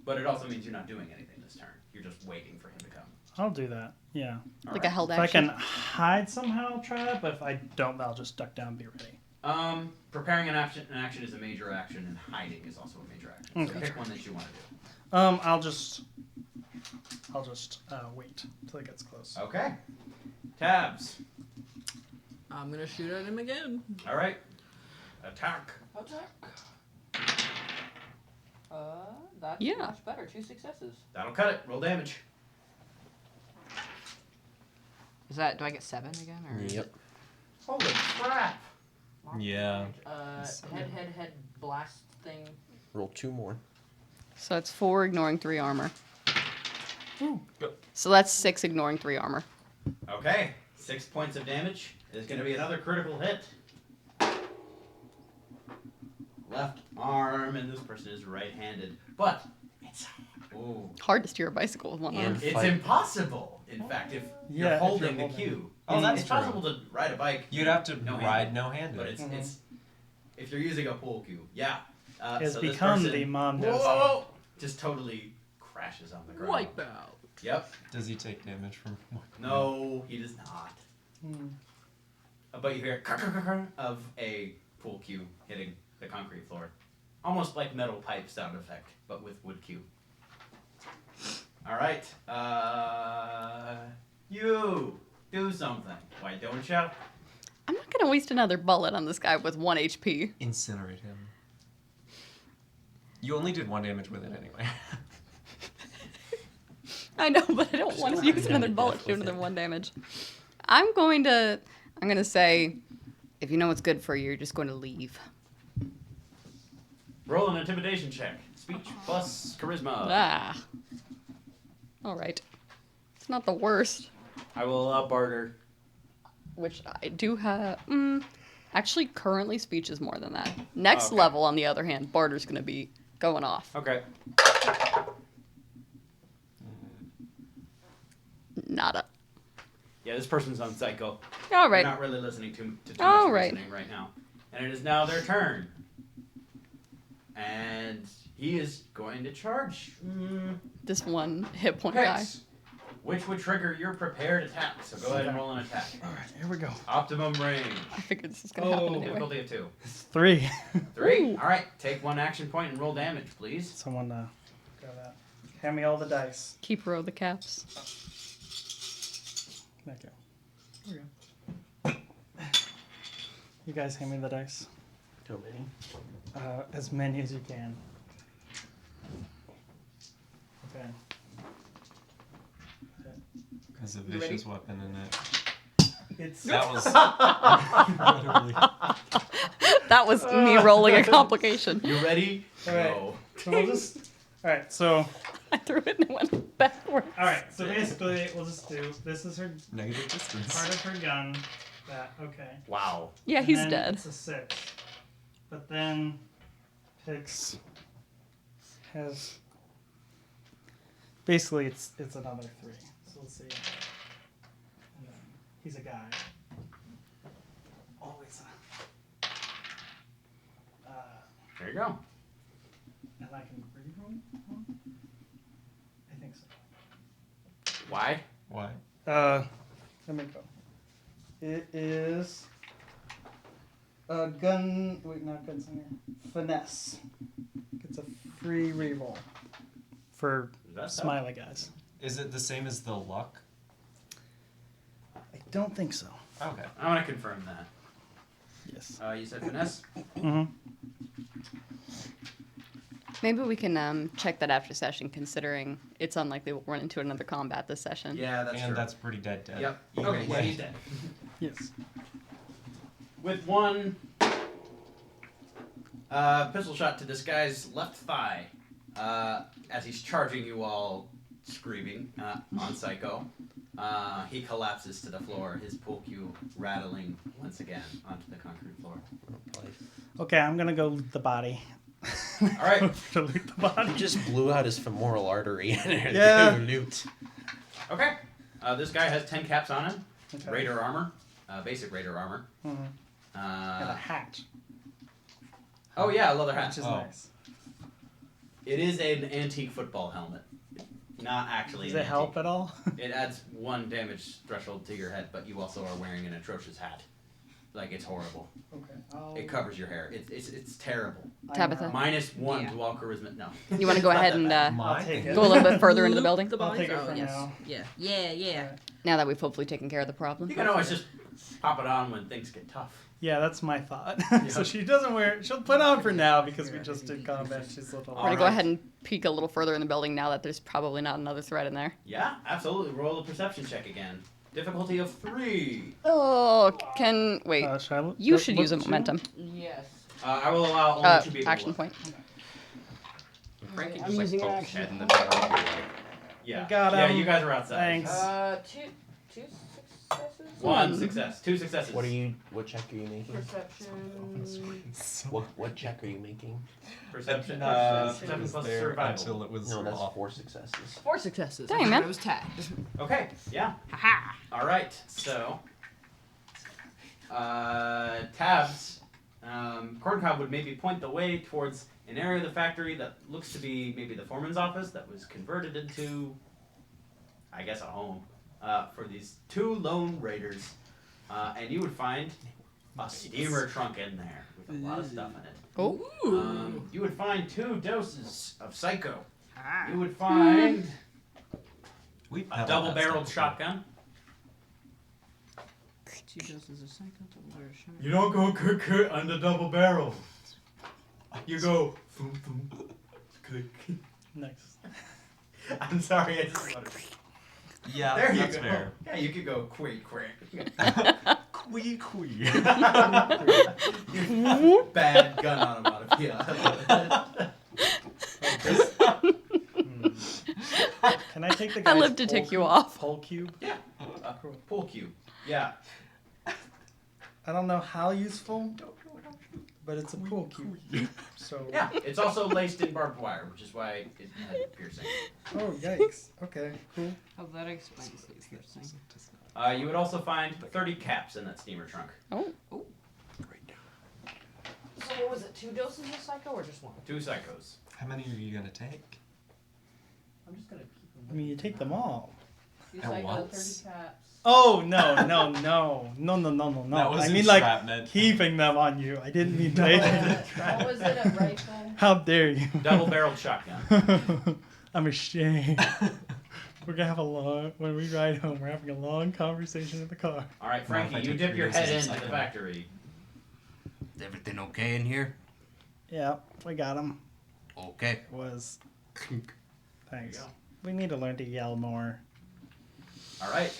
But it also means you're not doing anything this turn. You're just waiting for him to come. I'll do that. Yeah. All Like right. a held If I action. can hide somehow, I'll try it. But if I don't, I'll just duck down and be ready. Preparing an action is a major action, and hiding is also a major action. So Okay. pick one that you want to do. I'll just wait till it gets close. Okay. Tabs. I'm gonna shoot at him again. All right. Attack. Attack. That's Yeah. much better. 2 successes. That'll cut it. Roll damage. Is that? Do I get 7 again? Or is Yep. it Holy crap. mark Yeah. damage? Head blast thing. Roll 2 more. So that's 4 ignoring 3 armor. Ooh. So that's 6 ignoring 3 armor. Okay. 6 points of damage. There's going to be another critical hit. Left arm, and this person is right-handed. But it's Hard to steer a bicycle with one arm. And it's fight. impossible. In fact, if Yeah, you're if holding you're the holding. cue, Oh, that's it's true. possible to ride a bike. You'd have to No-handed. ride no-handed. But it's Mhm. if you're using a pull cue, yeah. It's so this become person, the Mondo. whoa, just totally crashes on the ground. Wipe out. Yep. Does he take damage from? No, he does not. Hmm. But you hear of a pool cue hitting the concrete floor, almost like metal pipe sound effect, but with wood cue. All right, you do something. Why don't you? I'm not gonna waste another bullet on this guy with 1 HP. Incinerate him. You only did 1 damage with it anyway. I know, but I don't want to go use down another to bullet death to do with another it. 1 damage. I'm gonna say, if you know what's good for you, you're just going to leave. Roll an intimidation check. Speech plus charisma. Ah. All right. It's not the worst. I will allow barter. Which I do have. Actually, currently, speech is more than that. Next Okay. level, on the other hand, barter's gonna be going off. Okay. Nada. Yeah, this person's on psycho. All right. They're not really listening to too All much right. reasoning right now. And it is now their turn. And he is going to charge. This 1 hit point guy. Pix. which would trigger your prepared attack. So go ahead and roll an attack. All right, here we go. Optimum range. I figured this was gonna happen anyway. Difficulty of 2. 3. 3. All right. Take 1 action point and roll damage, please. Someone grab that. Hand me all the dice. Keep row the caps. Thank you. Here we go. You guys hand me the dice. How many? As many as you can. Okay. Has a You ready? vicious weapon in it. It's That was incredibly. That was me rolling a complication. You ready? All right. Go. So we'll just. All right. So. I threw it and it went backwards. All right. So basically, we'll just do. This is her Negative distance. part of her gun. That okay. Wow. Yeah, And he's then dead. It's a 6. But then Pix has basically it's another 3. So let's see. And then he's a guy. Always. There you go. And I can reroll one? I think so. Why? Why? Let me go. It is a gun. Wait, not gunslinger. Finesse. Gets a free reroll for Is that so? smiley guys. Is it the same as the luck? I don't think so. Okay. I want to confirm that. Yes. You said finesse? Mm-hmm. Maybe we can check that after session, considering it's unlikely we'll run into another combat this session. Yeah, that's and true. that's pretty dead. Yep. Either Okay, so way. he's dead. Yes. With 1 pistol shot to this guy's left thigh, as he's charging you all, screaming on Psycho, he collapses to the floor, his pool cue rattling once again onto the concrete floor. Okay, I'm gonna go loot the body. All right. To loot the body. He just blew out his femoral artery and Yeah. loot. Okay. This guy has 10 caps on him. Okay. Raider armor. Basic Raider armor. Mhm. And a hat, Oh yeah, a leather hat. which is Oh. nice. It is an antique football helmet. Not actually Does an it help antique. at all? It adds 1 damage threshold to your head, but you also are wearing an atrocious hat. Like, it's horrible. Okay. It covers your hair. It's terrible. Tabitha. -1 Yeah. to all charisma. No. You want to go It's not ahead that and bad. My I'll take thing- it. go a little bit further into the building? The I'll bodies? take it for yes. now. Yeah. Now that we've hopefully taken care of the problem. You can always just pop it on when things get tough. Yeah, that's my thought. So she doesn't wear it. She'll put on for now because we just did combat. She's a little. We're gonna go Alright. ahead and peek a little further in the building now that there's probably not another threat in there. Yeah, absolutely. Roll a perception check again. Difficulty of 3. Oh, wait. Should I You look should use a too? momentum. Yes. I will allow only 2 people. Action point. Frankie I'm just like using poked action. head in the barrel. Yeah. Got Yeah, him. you guys are outside. Thanks. Two successes. 1 success. 2 successes. What check are you making? Perception. What check are you making? Perception. It Perception was plus there survival. until it was No, that's off. 4 successes. 4 successes. Dang, man. I was tagged. Okay. Yeah. Haha. All right. So, Tabs, Corncob would maybe point the way towards an area of the factory that looks to be maybe the foreman's office that was converted into, I guess, a home for these 2 lone raiders, and you would find a steamer trunk in there with a lot of stuff in it. Oh. You would find 2 doses of Psycho. Ah. You would find We a peddled that double-barreled stuff shotgun. 2 doses of psycho, double-barrel shot. You don't go kut on the double barrel. You go thum thum click. Nice. I'm sorry, I just wanted to... before. Yeah, There you that's go. fair. Yeah, you could go quee quee. Quee quee. Bad gun onomatopoeia. Can I take the I guy's live to pole tick you cube- off. Pole cube. Yeah, pool cue. Yeah. I don't know how useful, but it's a pool cube. So. Yeah, it's also laced in barbed wire, which is why it had piercing. Oh yikes. Okay. Cool. Oh, that explains the piercing. You would also find 30 caps in that steamer trunk. Oh. So what was it? 2 doses of psycho or just 1? 2 psychos. How many are you gonna take? I'm just gonna keep them. I mean, you take them all. And once? Oh no. That was I mean like entrapment. keeping them on you. I didn't mean taking them. What was it, a rifle? How dare you? Double-barreled shotgun. I'm ashamed. We're gonna have when we ride home, we're having a long conversation in the car. All right, Well, if I Frankie, you take dip 3 your days head to into the cycle. factory. Is everything okay in here? Yeah, we got him. Okay. Was There thanks. you go. We need to learn to yell more. All right.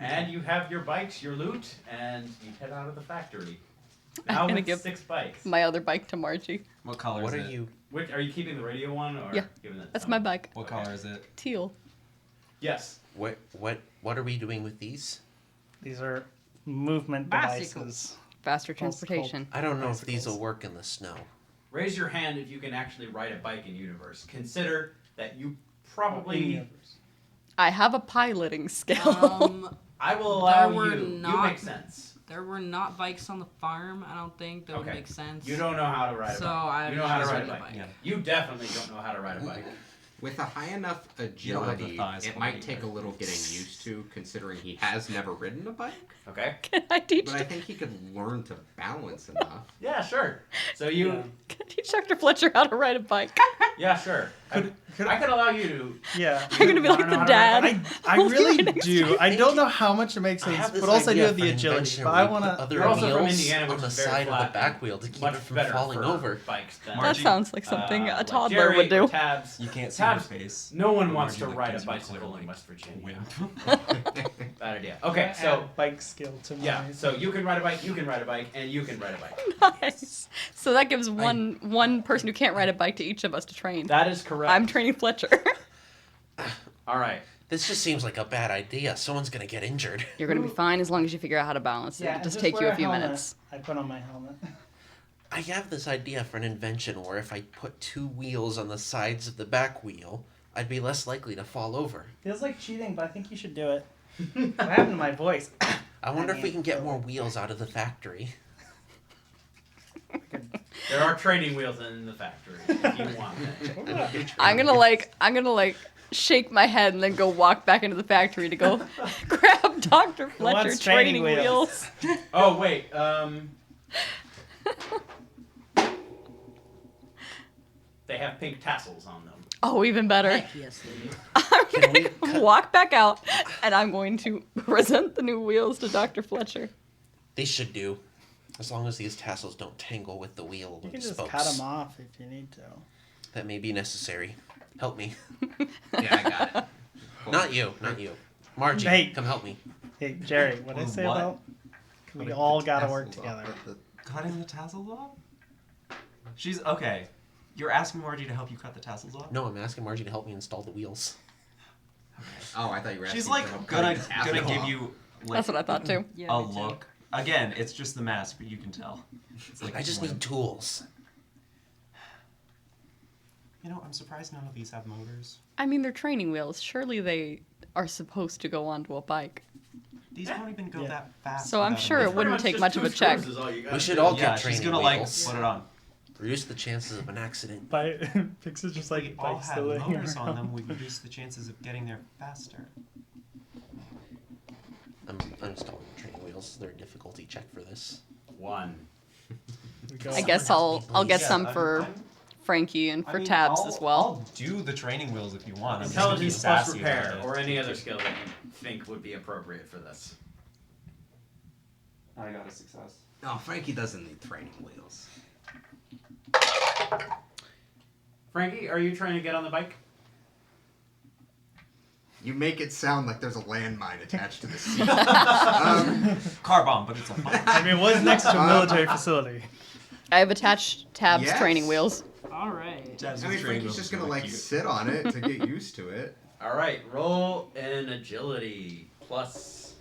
And you have your bikes, your loot, and you head out of the factory. I'm Now gonna with give 6 bikes. My other bike to Margie. What color What is are it? you? Which, are you keeping the radio one or Yeah, giving it? That's to my someone? bike. What color is it? Teal. Yes. What are we doing with these? These are movement Bicycles. devices. Faster Well, it's transportation. I don't know if these Bicycles. will work in the snow. Raise your hand if you can actually ride a bike in Universe. Consider that you In probably. universe. I have a piloting skill. I will allow There were you. You not- make sense. There were not bikes on the farm. I don't think that would Okay. make sense. You don't know how to ride a So bike. I You know how to just ride a ride a bike. bike. Yeah. You definitely don't know how to ride a bike. With a high enough don't have the agility, thighs it for might it take a either. little getting used to, considering he has never ridden a bike. Okay. Can I teach? But I think he could learn to balance enough. Yeah, sure. So you. Yeah. Can I teach Dr. Fletcher how to ride a bike? Yeah, sure. Could I could allow you to. Yeah. You're gonna be wanna like know the how to ride a dad. I Who's really riding do. I don't know how much it makes I sense, have this but also I do idea have the for an agility. invention But where I you want put to. other You're also from wheels Indiana, which on the is very side of flat the back wheel to keep Much it from better falling for over. bikes than That Margie, sounds like something a like toddler Jerry would or do. Tabs. You can't see Tabs, your face. No one but wants to Margie, like, ride a gives me bicycle clear, in like, West Virginia. wimp. Bad idea. Okay, so Add bike skill to my. yeah, so you can ride a bike, you can ride a bike, and you can ride a bike. Nice. So that gives one person who can't ride a bike to each of us to train. That is correct. I'm training Fletcher. All right. This just seems like a bad idea. Someone's gonna get injured. You're gonna be fine as long as you figure out how to balance it. Yeah, It'll just and take you wear a few helmet. minutes. I put on my helmet. I have this idea for an invention where if I put 2 wheels on the sides of the back wheel, I'd be less likely to fall over. Feels like cheating, but I think you should do it. What happened to my voice? I wonder if we mean, can get more wheels out of the factory. There are training wheels in the factory if you want them. I'm gonna like shake my head and then go walk back into the factory to go grab Dr. Who wants Fletcher training training wheels. Oh wait, they have pink tassels on them. Oh, even better. Heck yes, they do. I'm Can we gonna cut- walk back out and I'm going to present the new wheels to Dr. Fletcher. They should do. As long as these tassels don't tangle with the wheel You can and just spokes. cut them off if you need to. That may be necessary. Help me. Yeah, I got it. Not you. Margie, Hey. come help me. Hey, Jerry, what did I say What? about? We Cutting all the gotta work tassels off. together. Cutting the tassels off? She's okay. You're asking Margie to help you cut the tassels off? No, I'm asking Margie to help me install the wheels. Oh, I thought you were asking She's like for help gonna cutting the tassel give off. you like That's what I thought too. Yeah, a me too. look. Again, it's just the mask, but you can tell. It's like I just wimp. need tools. You know, I'm surprised none of these have motors. I mean, they're training wheels. Surely they are supposed to go onto a bike. These won't even go Yeah. that fast. So I'm without a sure it motor. wouldn't take much of a check. We should all Yeah, get she's training gonna wheels. like put it on. Reduce the chances of an accident. But Pix is just If like we all bike had stealing motors on around. them, we reduce the chances of getting there faster. I'm installing training wheels. Is there a difficulty check for this? 1. We go- I guess I'll get Yeah, some I'm- for I'm- Frankie and I for mean, Tabs I'll- as well. I'll do the training wheels if you want. I'm just gonna be Intelligence plus sassy repair, about it. or any other skill that you think would be appropriate for this. I got a success. No, Frankie doesn't need training wheels. Frankie, are you trying to get on the bike? You make it sound like there's a landmine attached to the seat. Car bomb, but it's a bomb. I mean, it was next to a military facility. I have attached Tabs Yes. training wheels. All right. Tabs' I mean, training Frankie's wheels just is gonna really like cute. sit on it to get used to it. All right, roll an agility plus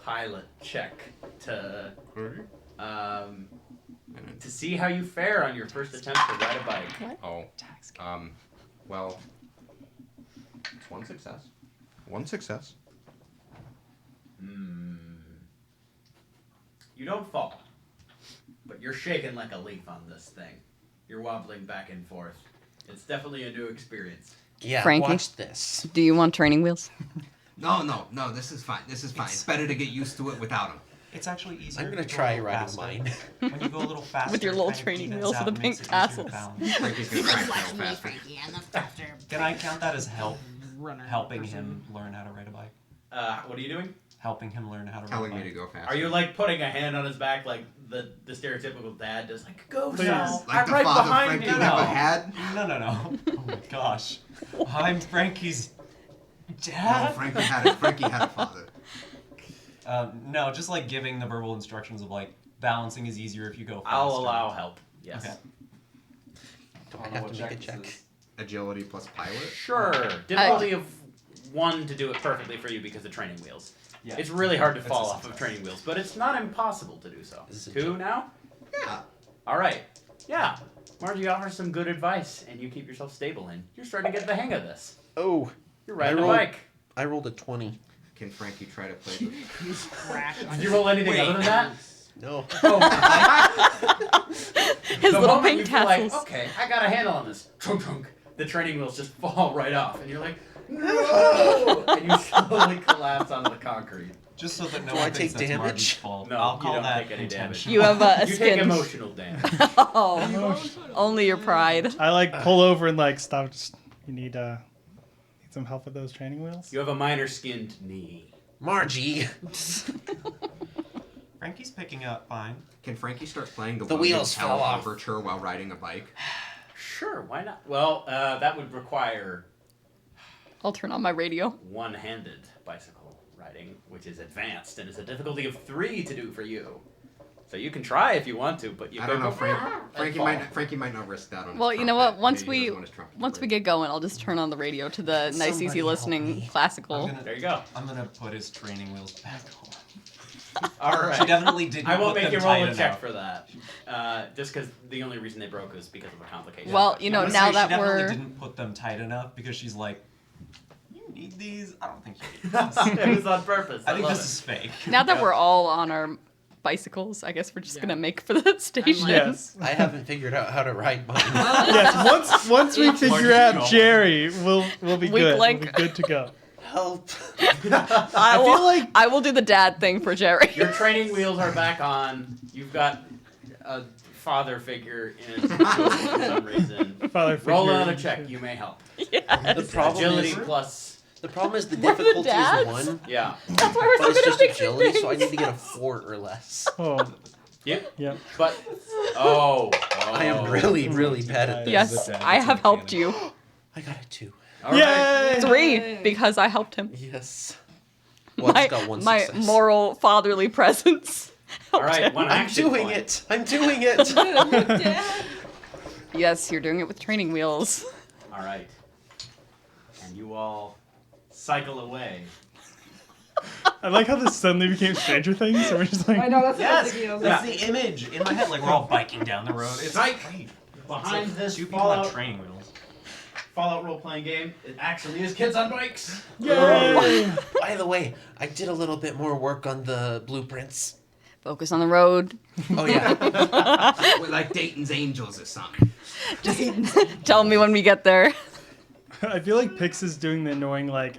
pilot check to see how you fare on your first attempt to ride a bike. Oh. Well, it's one success. One success. You don't fall, but you're shaking like a leaf on this thing. You're wobbling back and forth. It's definitely a new experience. Yeah, Frankie? watch this. Do you want training wheels? No. This is fine. It's better to get used to it without him. It's actually easier. I'm gonna to go a try little riding faster. mine. When you go a little faster, With your it little kind of training evens wheels out with and the makes pink it easier to tassels. balance. Frankie's gonna try and go faster. Can I count that as Runner. helping him learn how to ride a bike? What are you doing? Helping him learn how to ride a Telling bike. me to go faster. Are you like putting a hand on his back like the stereotypical dad does? Like, go Please. now. like I'm the right father behind Frankie you. No. never had? No. Oh my gosh. I'm Frankie's No, dad? Frankie had it. Frankie had a father. No, just like giving the verbal instructions of like balancing is easier if you go faster. I'll allow help. Yes. Okay. Do I have to make a check? Agility plus pilot. Sure. Difficulty of 1 to do it perfectly for you because of training wheels. Yeah. It's really hard to It's fall a off of success. training wheels, but it's not impossible to do so. This is a 2 joke. now? Yeah. All right. Yeah. Margie offers some good advice, and you keep yourself stable in. You're starting to get the hang of this. Oh, You're riding a rolled- bike. I rolled a 20. Can Frankie try to play the... Crash on Did you roll anything other than that? No. Oh, His the little moment pink you feel tassels. like, okay, I got a handle on this. Trunk, trunk. The training wheels just fall right off, and you're like, no! And you slowly collapse onto the concrete. Just so that no Do one I thinks take that's damage? Marty's fault. No, I'll you call don't that take any damage. intentional. You have a You skin. take emotional damage. Oh, only your pride. I like pull over and like stop. Just, you need some help with those training wheels. You have a minor skinned knee. Margie. Frankie's picking up fine. Can Frankie start playing the wheels Williams fell Tell off. Overture while riding a bike? Sure, why not? Well, that would require I'll turn on my radio. one-handed bicycle riding, which is advanced and is a difficulty of 3 to do for you. So you can try if you want to, but you I don't know. and Frankie might not risk that on his Well, you know what? trumpet. Once Maybe he we doesn't want his trumpet to once we break. get going, I'll just turn on the radio to the nice, Somebody easy help listening me. classical. There you go. I'm gonna put his training wheels back on. All right. She definitely didn't. I won't put make them you roll tight a check enough. for that. Just because the only reason they broke was because of a complication. Well, you know, I'm gonna now say that she definitely we're didn't put them tight enough because she's like, you need these. I don't think you need these. it was on purpose. I think love this it. is fake. now that we're all on our bicycles, I guess we're just Yeah. gonna make for the station. Yes. I haven't figured out how to ride mine. Yes. Once we figure Margie's out going. Jerry, we'll be Weak good. link. We'll be good to go. Help. I will, feel like- I will do the dad thing for Jerry. Your training wheels are back on. You've got a father figure in for some reason. Father Roll figure. another check. You may help. Yes. The problem Agility is plus. the problem is the We're the difficulty dads? is 1, Yeah. That's why we're but so it's good at just fixing agility, things. so I need to get a 4 or less. Oh, Yep. yep. But oh. I am really, really bad at this. Yes, the dad, I it's have in helped canon. you. I got a 2. All right. Yay! 3 because I helped him. Yes. Well, I just got 1 my success. moral fatherly presence. All helped right. him. One I'm action doing point. it. I'm doing it. Yes, you're doing it with training wheels. All right. And you all cycle away. I like how this suddenly became Stranger Things. So we're just like, know, that's Yes, Yeah. that's the image in my head. Like we're all biking down the road. It's Right. great. Behind It's this two people on Fallout, training wheels. Fallout role-playing game, it actually is kids on bikes. yay! By the way, I did a little bit more work on the blueprints. Focus on the road. Oh yeah. We're like Dayton's Angels or something. Tell me when we get there. I feel like Pix is doing the annoying like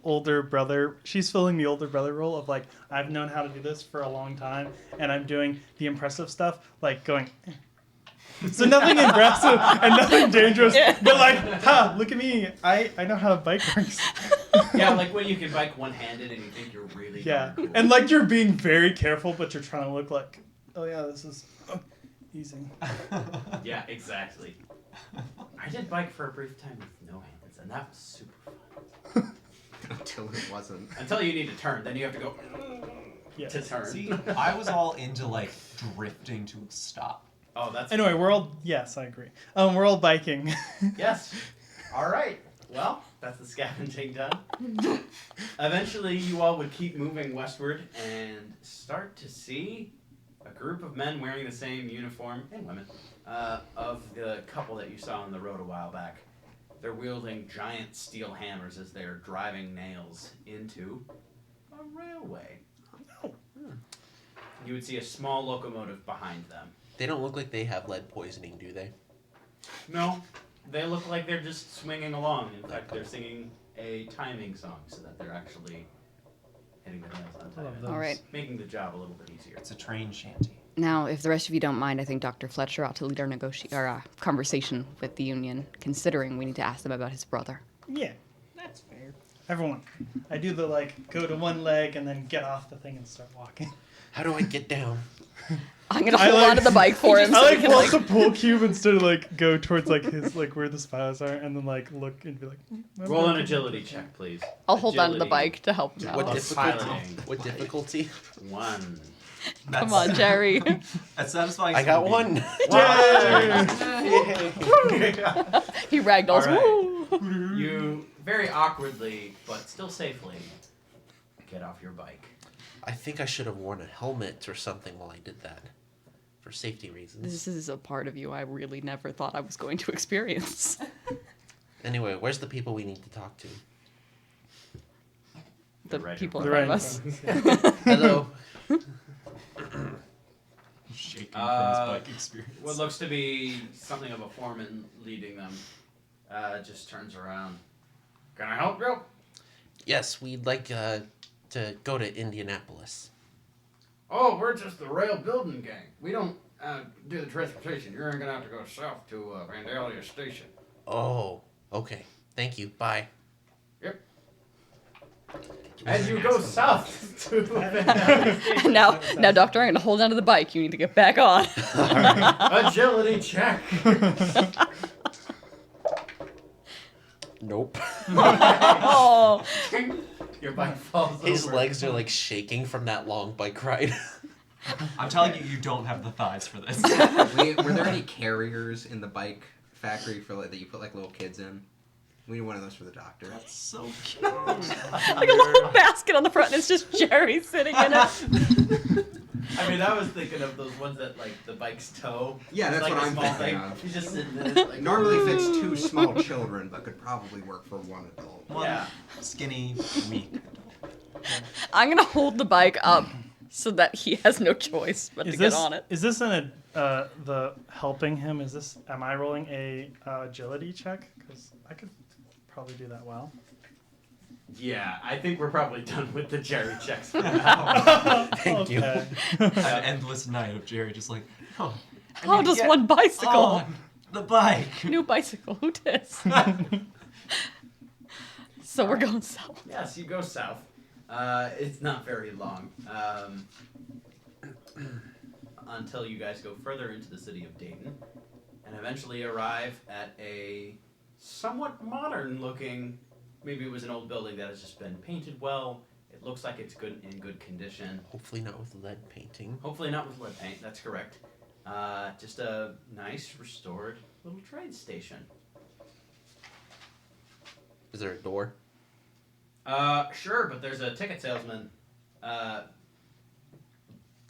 older brother. She's filling the older brother role of like I've known how to do this for a long time, and I'm doing the impressive stuff, like going. So nothing impressive and nothing dangerous, but like, ha! Look at me. I know how a bike works. Yeah, like when you can bike one-handed and you think you're really Yeah, darn cool. and like you're being very careful, but you're trying to look like, oh yeah, this is easy. Yeah, exactly. I did bike for a brief time with no hands, and that was super fun. Until it wasn't. Until you need to turn, then you have to go Yeah. to turn. See, I was all into like drifting to a stop. Oh, that's Anyway, we're all yes, I agree. We're all biking. Yes. All right. Well, that's the scavenging done. Eventually, you all would keep moving westward and start to see a group of men wearing the same uniform, and women, of the couple that you saw on the road a while back. They're wielding giant steel hammers as they're driving nails into a railway. You would see a small locomotive behind them. They don't look like they have lead poisoning, do they? No, They look like they're just swinging along. In fact, they're singing a timing song so that they're actually hitting the nails on time. Love All right. Making the job a little bit easier. It's a train shanty. Now, if the rest of you don't mind, I think Dr. Fletcher ought to lead our conversation with the union, considering we need to ask them about his brother. Yeah. That's fair. Everyone. I do the like go to one leg and then get off the thing and start walking. How do I get down? I'm gonna I hold like- onto the bike for him. I so he like can, walk the pool cube instead of like go towards like his like where the spies are and then like look and be like. Roll an agility check, please. I'll hold onto the Agility bike to help him What out. Plus difficulty? piloting. What difficulty? 1. Come on, Jerry. That's satisfying. I got Snoopy. one. He ragdolls. All right. Woo! You very awkwardly, but still safely, get off your bike. I think I should have worn a helmet or something while I did that, for safety reasons. This is a part of you I really never thought I was going to experience. Anyway, where's the people we need to talk to? The Right. people in The front of right us. Hello. Shaking from his Uh, bike experience. What looks to be something of a foreman leading them just turns around. Can I help you? Yes, we'd like to go to Indianapolis. Oh, we're just the rail building gang. We don't do the transportation. You're gonna have to go south to Vandalia Station. Oh, okay. Thank you. Bye. Yep. As you go south to Vandalia Station. now, Doctor, I'm gonna hold onto the bike. You need to get back on. Agility check. Nope. Oh, Your bike falls His over. legs are like shaking from that long bike ride. I'm telling you, you don't have the thighs for this. Were there any carriers in the bike factory for like, that you put like little kids in? We need one of those for the doctor. That's so cute. like a little basket on the front, and it's just Jerry sitting in it. I mean, I was thinking of those ones that like the bikes tow. Yeah, It's that's like what a I'm small thinking thing. of. He's just sitting in it. Like, Normally fits 2 small children, but could probably work for 1 adult. One Yeah. skinny, weak. I'm gonna hold the bike up so that he has no choice but to Is get this on it. is this in a the helping him? Is this am I rolling a agility check? Because I could probably do that well. Yeah, I think we're probably done with the Jerry checks for now. Thank you. Okay. An endless night of Jerry just like, oh, I How need to does get one bicycle? on the bike. New bicycle. Who dis? So we're going south. Yes, you go south. It's not very long until you guys go further into the city of Dayton and eventually arrive at a somewhat modern-looking. Maybe it was an old building that has just been painted well. It looks like it's in good condition. Hopefully not with lead painting. Hopefully not with lead paint. That's correct. Just a nice, restored little trade station. Is there a door? Sure, but there's a ticket salesman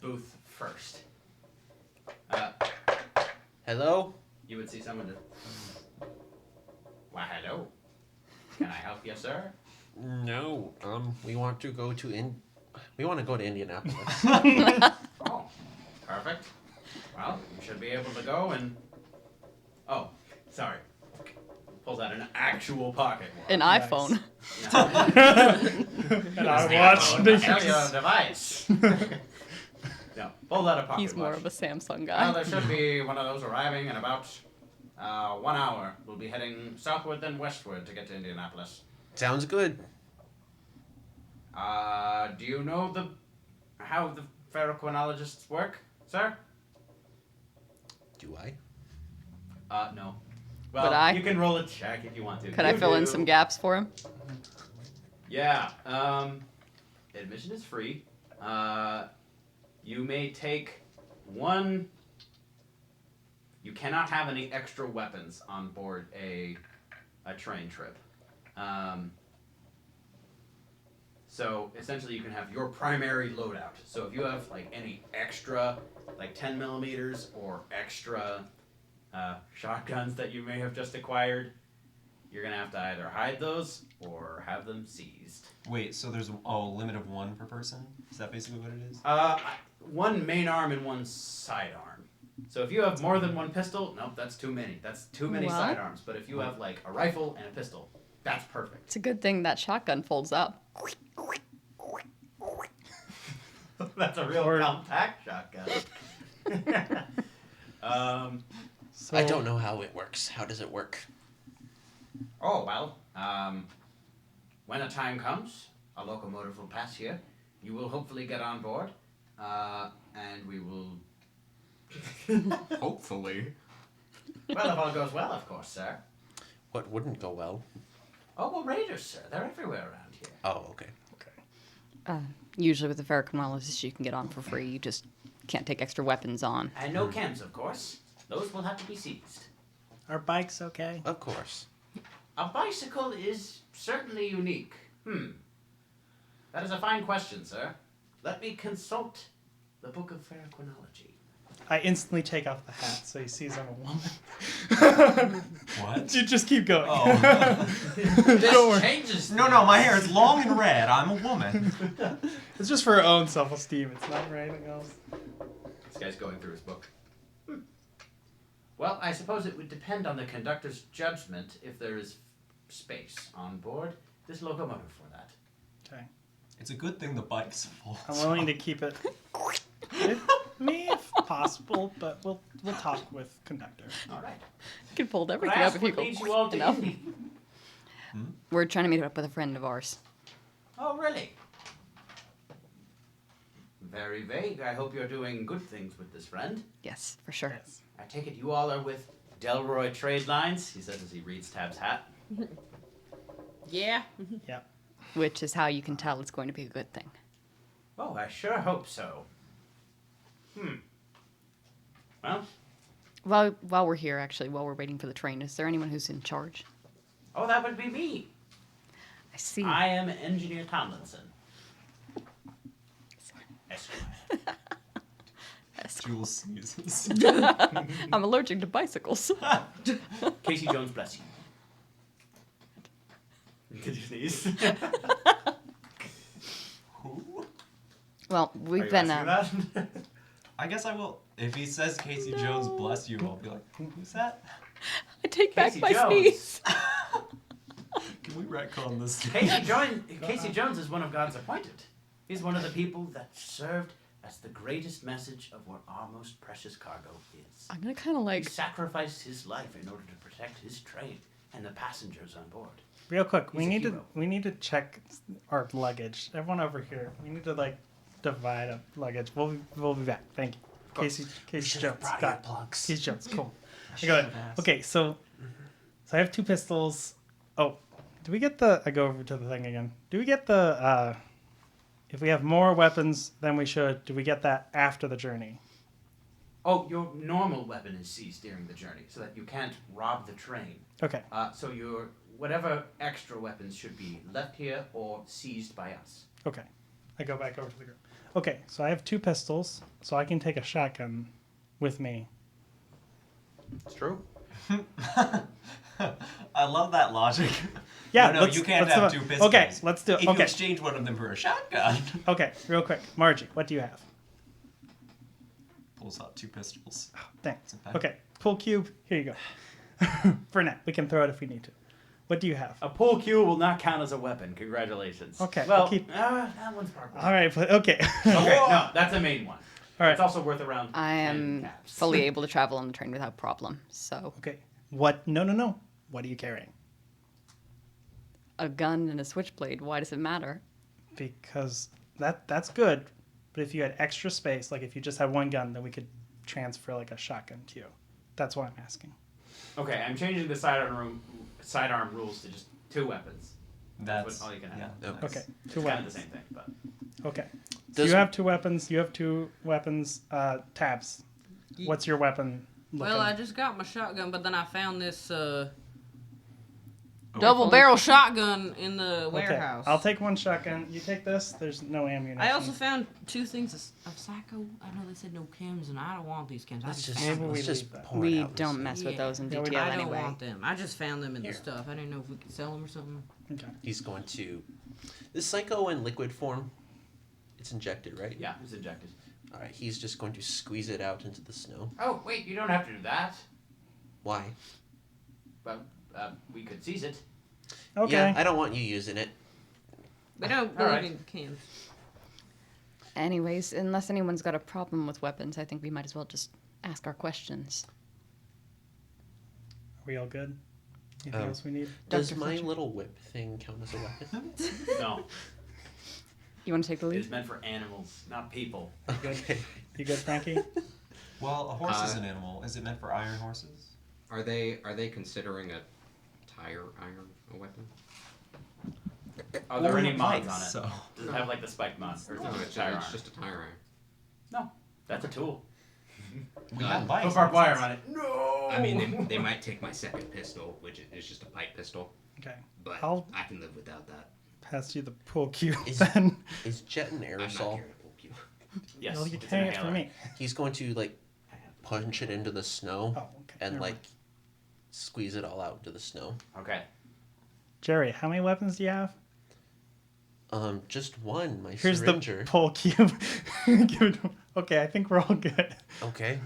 booth first. Hello? You would see someone to. Why, hello. Can I help you, sir? No. We want to go to we want to go to Indianapolis. Oh, perfect. Well, you should be able to go and. Oh, sorry. Pulls out an actual pocket watch. An Nice. iPhone. And I watched the the cellular device. No, pull out a pocket He's more watch. of a Samsung Well, guy. there should be one of those arriving in about 1 hour. We'll be heading southward then westward to get to Indianapolis. Sounds good. Do you know how the ferrochronologists work, sir? Do I? No. Well, Would I? you can roll a check if you want to. Could I You fill in do. some gaps for him? Yeah. Admission is free. You may take one. You cannot have any extra weapons on board a train trip. So essentially, you can have your primary loadout. So if you have like any extra, like 10 millimeters or extra shotguns that you may have just acquired, you're gonna have to either hide those or have them seized. Wait, so there's a limit of 1 per person? Is that basically what it is? One main arm and one side arm. So if you have more than one pistol, nope, that's too many. That's too many What? sidearms. But if you have like a rifle and a pistol, that's perfect. It's a good thing that shotgun folds up. That's a real Or- compact shotgun. So I don't know how it works. How does it work? Oh, well, when the time comes, a locomotive will pass here. You will hopefully get on board, and we will... Hopefully. Well, if all goes well, of course, sir. What wouldn't go well? Oh, well, raiders, sir. They're everywhere around here. Oh, okay. Usually with the Farrakhan Wireless, you can get on for free. You just can't take extra weapons on. And no chems, of course. Those will have to be seized. are bikes okay? Of course. A bicycle is certainly unique. That is a fine question, sir. Let me consult the Book of Farrakhanology. I instantly take off the hat so he sees I'm a woman. What? You just keep going. Oh. Don't worry. Changes. No, my hair is long and red. I'm a woman. It's just for her own self-esteem. It's not for anything else. This guy's going through his book. Well, I suppose it would depend on the conductor's judgment if there is space on board this locomotive for that. Okay. It's a good thing the bike's full. I'm willing to keep it with me if possible, but we'll talk with conductor. All right. You can fold Could I everything up ask if you what go leads you all to enough. Indy? We're trying to meet up with a friend of ours. Oh, really? Very vague. I hope you're doing good things with this friend. Yes, for sure. Yes. I take it you all are with Delroy Trade Lines, he says as he reads Tab's hat. Yeah. Yep. Which is how you can tell it's going to be a good thing. Oh, I sure hope so. Well, While we're here, actually, while we're waiting for the train, is there anyone who's in charge? oh, that would be me. I see. I am Engineer Tomlinson. Esquire. Jules sneezes. I'm allergic to bicycles. Casey Jones, bless you. Did you sneeze? Who? Well, Are we've you been. asking that? I guess I will. If he says Casey Jones bless you, I'll be like, who's that? I take back Casey my Jones. sneeze. Can we retcon this? Casey Jones is one of God's appointed. He's one of the people that served as the greatest message of what our most precious cargo is. I'm gonna kind of He like. sacrificed his life in order to protect his train and the passengers on board. Real quick, He's a hero. we need to check our luggage. Everyone over here, we need to like divide up luggage. We'll be back. Thank you. course. Casey Jones. Brought Got it. earplugs. Casey Jones. Cool. I got it. Okay, so I have 2 pistols. Oh, do we get the? I go over to the thing again. Do we get the? If we have more weapons than we should, do we get that after the journey? Oh, your normal weapon is seized during the journey, so that you can't rob the train. Okay. So your whatever extra weapons should be left here or seized by us. Okay. I go back over to the group. Okay, so I have 2 pistols, so I can take a shotgun with me. It's true. I love that logic. Yeah, no, let's- you can't let's have do it. 2 pistols. Okay, let's do it. If you Okay. exchange one of them for a shotgun, Okay, real quick. Margie, what do you have? pulls out 2 pistols. Thanks. It's a Okay, pool cube. Here you go. For now, we can throw it if we need to. What do you have? A pool cue will not count as a weapon. Congratulations. Okay, Well, I'll keep- that one's probably. All right, but okay. Okay, no, that's the main one. All right. It's also worth around. I 10 am caps. fully able to travel on the train without problem. So Okay. What? No. What are you carrying? a gun and a switchblade. Why does it matter? Because that's good, but if you had extra space, like if you just had one gun, then we could transfer like a shotgun to you. That's what I'm asking. Okay, I'm changing the sidearm rules to just 2 weapons. That's all you can have. Yeah, Yep. nice. Okay, 2 It's kind of weapons. the same thing, but Okay. So Does- you have 2 weapons. You have 2 weapons. Tabs. Ye- What's your weapon? Well, I just got my shotgun, but then I found this Oh, double barrel shotgun in the warehouse. I'll take 1 shotgun. You take this. There's no ammunition. I also found 2 things of psycho. I know they said no chems, and I don't want these chems. I Let's just just, found Maybe them. we let's just leave that. pour it We out and don't see. mess with Yeah. those in Yeah, we DTL don't. I don't anyway. want them. I just found them in Here. the stuff. I didn't know if we could sell them or something. Okay. He's going to. Is psycho in liquid form? It's injected, right? yeah, it's injected. Alright, he's just going to squeeze it out into the snow. Oh, wait, you don't have to do that. Why? Well, we could seize it. Okay. Yeah, I don't want you using it. We don't All believe right. in cans. Anyways, unless anyone's got a problem with weapons, I think we might as well just ask our questions. Are we all good? Anything Um, else we need? Does Dr. my Fletcher? little whip thing count as a weapon? No, You want to take the it lead? is meant for animals, not people. Okay. You good, Frankie? Well, a horse is an animal. Is it meant for iron horses? Are they considering a tire iron a weapon? Are there Well, any we mods might, on it? So. Does it have like the spike mod? Or No, is it it's, tire it's iron? just a tire iron. That's a tool. We have bikes. Put barbed wire on it. No! I mean, they might take my second pistol, which is just a pipe pistol, Okay. but I'll- I can live without that. Pass you the pool cue Is- then. Is Jet an I'm not aerosol? carrying a pool cue. Yes, Well, you it's can an it for inhaler. me. He's going to like punch it into the snow Oh, okay. and never like mind. squeeze it all out into the snow. Okay. Jerry, how many weapons do you have? Just one, my Here's syringer. the pull cube. Give it to- okay, I think we're all good. Okay.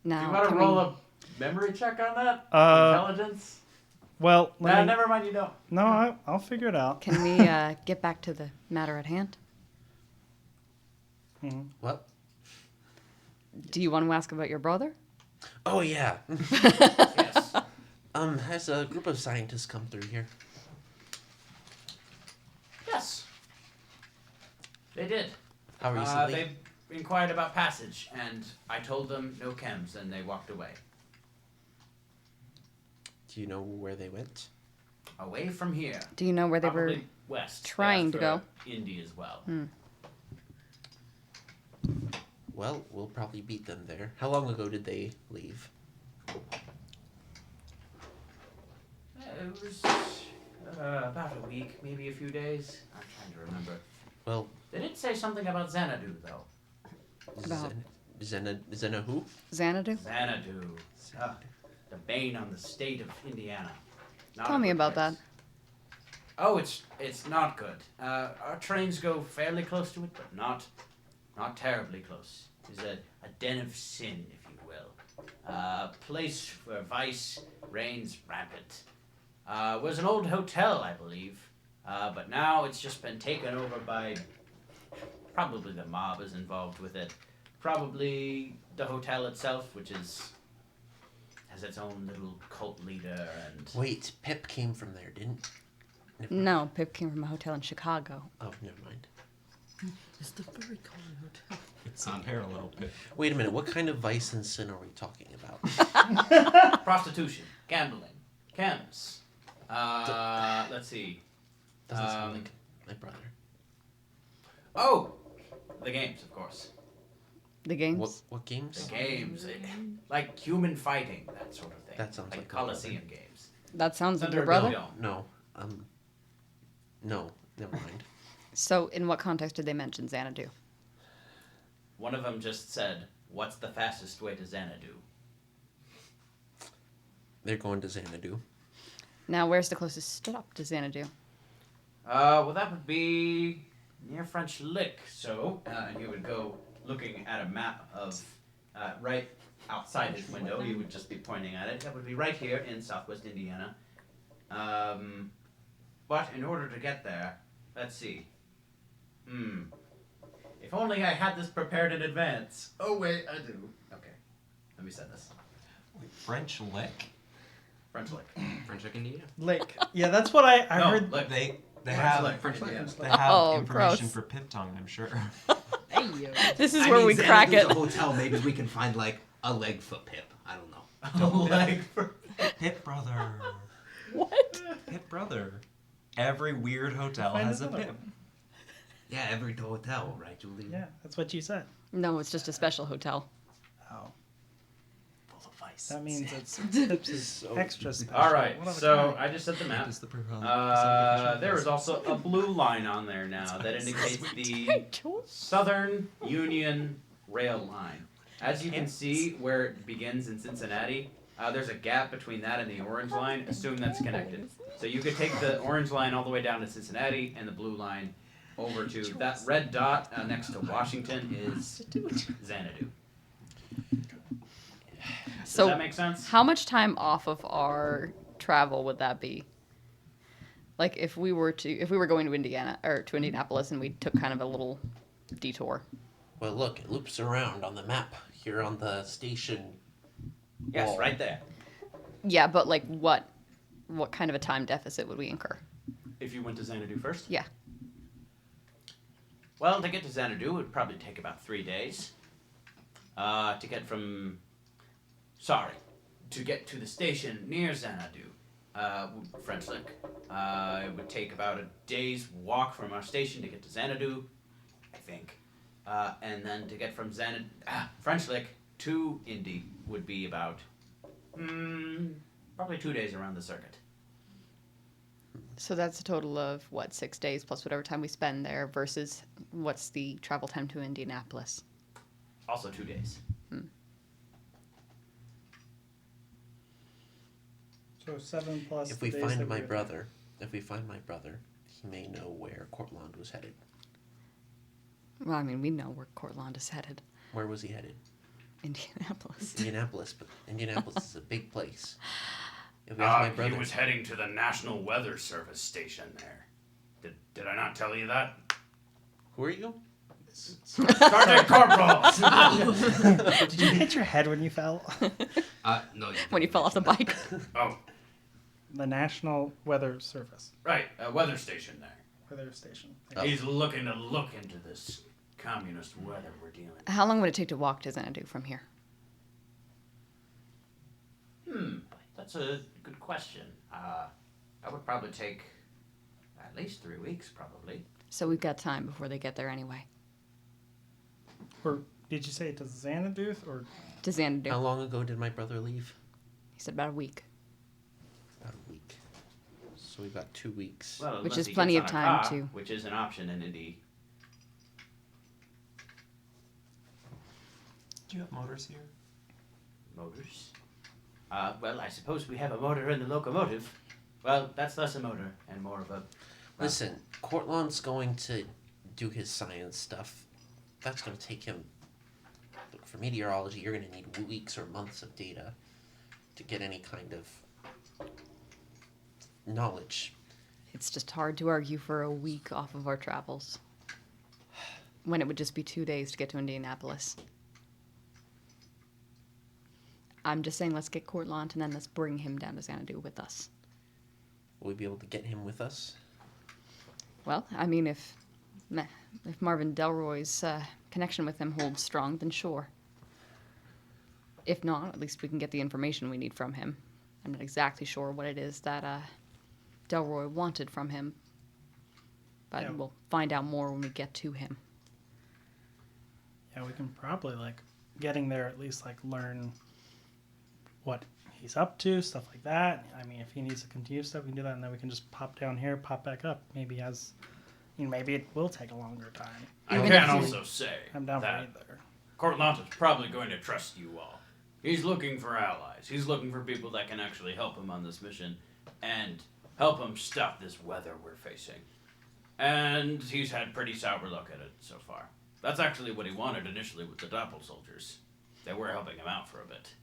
Now, Do you want to can roll we- a memory check on that? Uh, Intelligence? Well, Nah, never mind, you don't. No, I'll figure it out. Can we get back to the matter at hand? What? Do you want to ask about your brother? Oh yeah. Yes. Has a group of scientists come through here? Yes. They did. How recently? They inquired about passage, and I told them no chems, and they walked away. Do you know where they went? Away from here. Do you know where they Probably were? west. trying to after go. Indy as well. Well, we'll probably beat them there. How long ago did they leave? It was about a week, maybe a few days. I'm trying to remember. Well, They did say something about Xanadu, though. About- Zena who? Xanadu? Xanadu. The bane on the state of Indiana. Not Tell a me good about place. that. Oh, it's not good. Our trains go fairly close to it, but not terribly close. It's a den of sin, if you will. A place where vice reigns rampant. Was an old hotel, I believe, but now it's just been taken over by probably the mob is involved with it. Probably the hotel itself, which has its own little cult leader and. Wait, Pip came from there, didn't? Never- No, Pip came from a hotel in Chicago. Oh, never mind. It's the furry calling hotel. It's a parallel pit. Wait a minute. What kind of vice and sin are we talking about? Prostitution, gambling, chems. Let's see. Doesn't sound like my brother. Oh, the games, of course. The games? What games? The games, like human fighting, that sort of thing. That sounds like my Coliseum games. That sounds like your Thunder brother. Dome. No. No. Never mind. So, in what context did they mention Xanadu? One of them just said, "What's the fastest way to Xanadu?" They're going to Xanadu. Now, where's the closest stop to Xanadu? Well, that would be near French Lick. So, and you would go looking at a map of right outside his window. You would just be pointing at it. That would be right here in Southwest Indiana. But in order to get there, let's see. If only I had this prepared in advance. Oh wait, I do. Okay, let me set this. Wait, French lick? French Lick. French Lick, Indiana. Lake. Yeah, that's what I No, heard. look. They French have Lick. French Lick. Indiana. they have Oh, information gross. for Pip Tongue, I'm sure. Hey yo. This is I where mean, we crack Xanadu's it. a hotel. Maybe we can find like a leg foot Pip. I don't know. Like, Pip brother. What? Pip brother. Every weird hotel Find has a another Pip. one. Yeah, every hotel, right, Julie? Yeah, that's what you said. No, it's just a special hotel. Oh, Full of vice. that means it's So extra special. all right, What of a so kind. I just set the map. Is the There is also a blue line on there now that indicates the Southern Union Rail Line. As you can see, where it begins in Cincinnati, there's a gap between that and the orange line. Assume that's connected. So you could take the orange line all the way down to Cincinnati and the blue line over to that red dot next to Washington is Xanadu. So Does that make sense? how much time off of our travel would that be? Like if we were going to Indiana or to Indianapolis and we took kind of a little detour. Well, look, it loops around on the map here on the station. Yes, wall. right there. Yeah, but like what kind of a time deficit would we incur? If you went to Xanadu first? Yeah. Well, to get to Xanadu, it would probably take about 3 days. To get to the station near Xanadu, French Lick, it would take about a day's walk from our station to get to Xanadu, I think. And then to get from French Lick to Indy would be about probably 2 days around the circuit. So that's a total of 6 days plus whatever time we spend there versus what's the travel time to Indianapolis? Also 2 days. So 7 plus. If we the days find that my we were brother, he may know where Cortland was headed. Well, I mean, we know where Cortland is headed. Where was he headed? Indianapolis. Indianapolis, but Indianapolis is a big place. If we ask my brother, He was heading to the National Weather Service station there. Did I not tell you that? who are you? Sergeant Corporal! Did you hit your head when you fell? No. When you fell off the bike. Oh, The National Weather Service. right, a weather station there. Weather station. Oh. He's looking to look into this communist weather we're dealing with. How long would it take to walk to Xanadu from here? That's a good question. That would probably take at least 3 weeks, probably. So we've got time before they get there anyway. Or did you say to Xanadu or? To Xanadu. How long ago did my brother leave? He said about a week. About a week. So we've got 2 weeks. Well, Which unless is he plenty gets of on a time, car, too. Which is an option in Indy. Do you have motors here? Motors? Well, I suppose we have a motor in the locomotive. Well, that's less a motor and more of a... Listen, Cortland's going to do his science stuff. That's going to take him. Look, for meteorology, you're going to need weeks or months of data to get any kind of knowledge. It's just hard to argue for a week off of our travels. When it would just be 2 days to get to Indianapolis. I'm just saying let's get Cortland and then let's bring him down to Xanadu with us. Will we be able to get him with us? Well, I mean, if Marvin Delroy's connection with him holds strong, then sure. If not, at least we can get the information we need from him. I'm not exactly sure what it is that Delroy wanted from him, but Yeah. we'll find out more when we get to him. Yeah, we can probably getting there at least learn what he's up to, stuff like that. I mean, if he needs to continue stuff, we can do that, and then we can just pop down here, pop back up. Maybe maybe it will take a longer time. I Even can if you- also say I'm down for that either. Cortland is probably going to trust you all. He's looking for allies. He's looking for people that can actually help him on this mission and help him stop this weather we're facing. And he's had pretty sour luck at it so far. That's actually what he wanted initially with the Doppel soldiers. They were helping him out for a bit.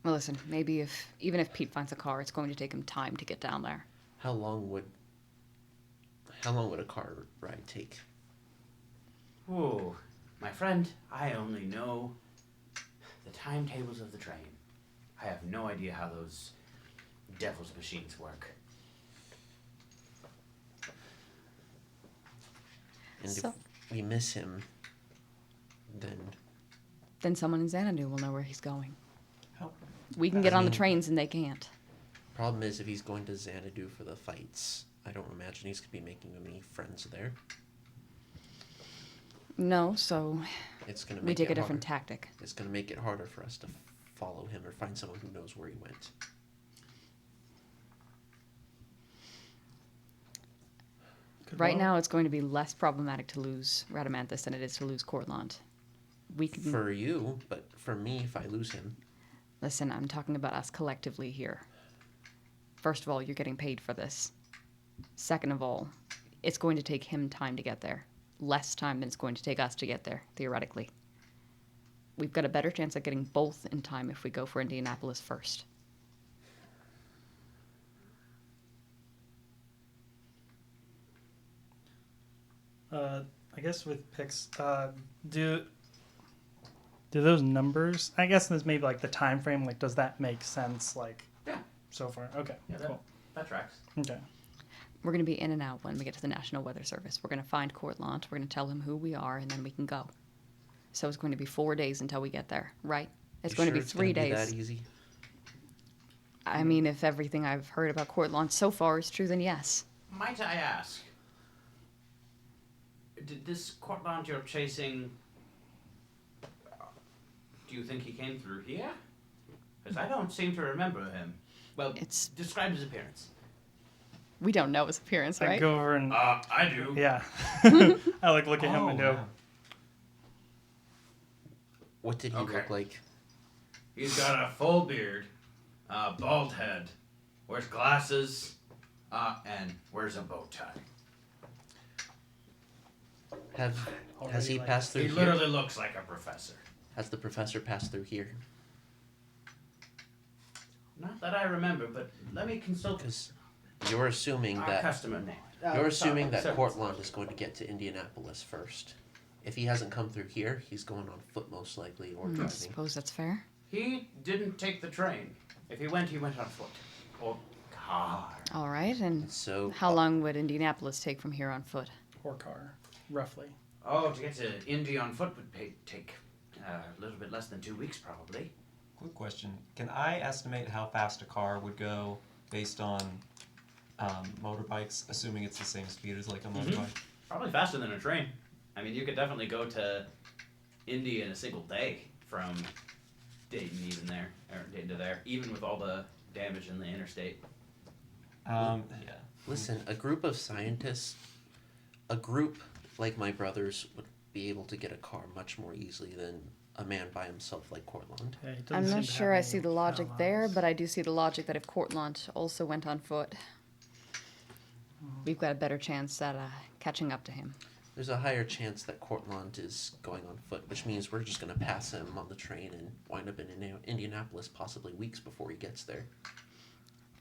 Well, listen, maybe even if Pete finds a car, it's going to take him time to get down there. How long would a car ride take? Ooh, my friend, I only know the timetables of the train. I have no idea how those devil's machines work. And So- if we miss him, Then someone in Xanadu will know where he's going. How? We can get on the trains and they can't. problem is if he's going to Xanadu for the fights, I don't imagine he's going to be making many friends there. No, so It's going to we make take it a different harder. tactic. It's going to make it harder for us to follow him or find someone who knows where he went. Right now, it's going to be less problematic to lose Radamanthus than it is to lose Cortland. We can For you, but for me, if I lose him, listen. I'm talking about us collectively here. First of all, you're getting paid for this. Second of all, It's going to take him time to get there. Less time than it's going to take us to get there, theoretically. We've got a better chance at getting both in time if we go for Indianapolis first. I guess with picks, do those numbers? I guess there's maybe like the time frame. Like, does that make sense? Like, Yeah. so far, okay, Yeah, cool, that tracks. okay. We're going to be in and out when we get to the National Weather Service. We're going to find Courtland. We're going to tell him who we are, and then we can go. So it's going to be 4 days until we get there, right? It's You going sure to be it's 3 gonna be days. that easy? I mean, if everything I've heard about Courtland so far is true, then yes. Might I ask, did this Cortland you're chasing, do you think he came through here? Because I don't seem to remember him. Well, It's- describe his appearance. We don't know his appearance, I right? go over and I do. yeah, I like look at him and go, wow. What did he Okay. look like? He's got a full beard, bald head, wears glasses, and wears a bow tie. Has Already he like- passed through He here? literally looks like a professor. Has the professor passed through here? Not that I remember, but let me consult Because you're assuming our that customer name. you're assuming that sorry. Cortland is going to get to Indianapolis first. If he hasn't come through here, he's going on foot most likely or I driving. suppose that's fair. He didn't take the train. If he went on foot. Or car. All right, and So how long would Indianapolis take from here on foot? or car, roughly. Oh, to get to Indy on foot would take a little bit less than 2 weeks, probably. Quick question. Can I estimate how fast a car would go based on motorbikes, assuming it's the same speed as like a motorbike? Probably faster than a train. I mean, you could definitely go to Indy in a single day from Dayton even there, or Dayton to there, even with all the damage in the interstate. Yeah. listen, a group of scientists, a group like my brothers would be able to get a car much more easily than a man by himself like Cortland. Yeah, he doesn't I'm seem not to sure have I any see the logic there, allies. but I do see the logic that if Courtland also went on foot, we've got a better chance at catching up to him. There's a higher chance that Cortland is going on foot, which means we're just going to pass him on the train and wind up in Indianapolis possibly weeks before he gets there.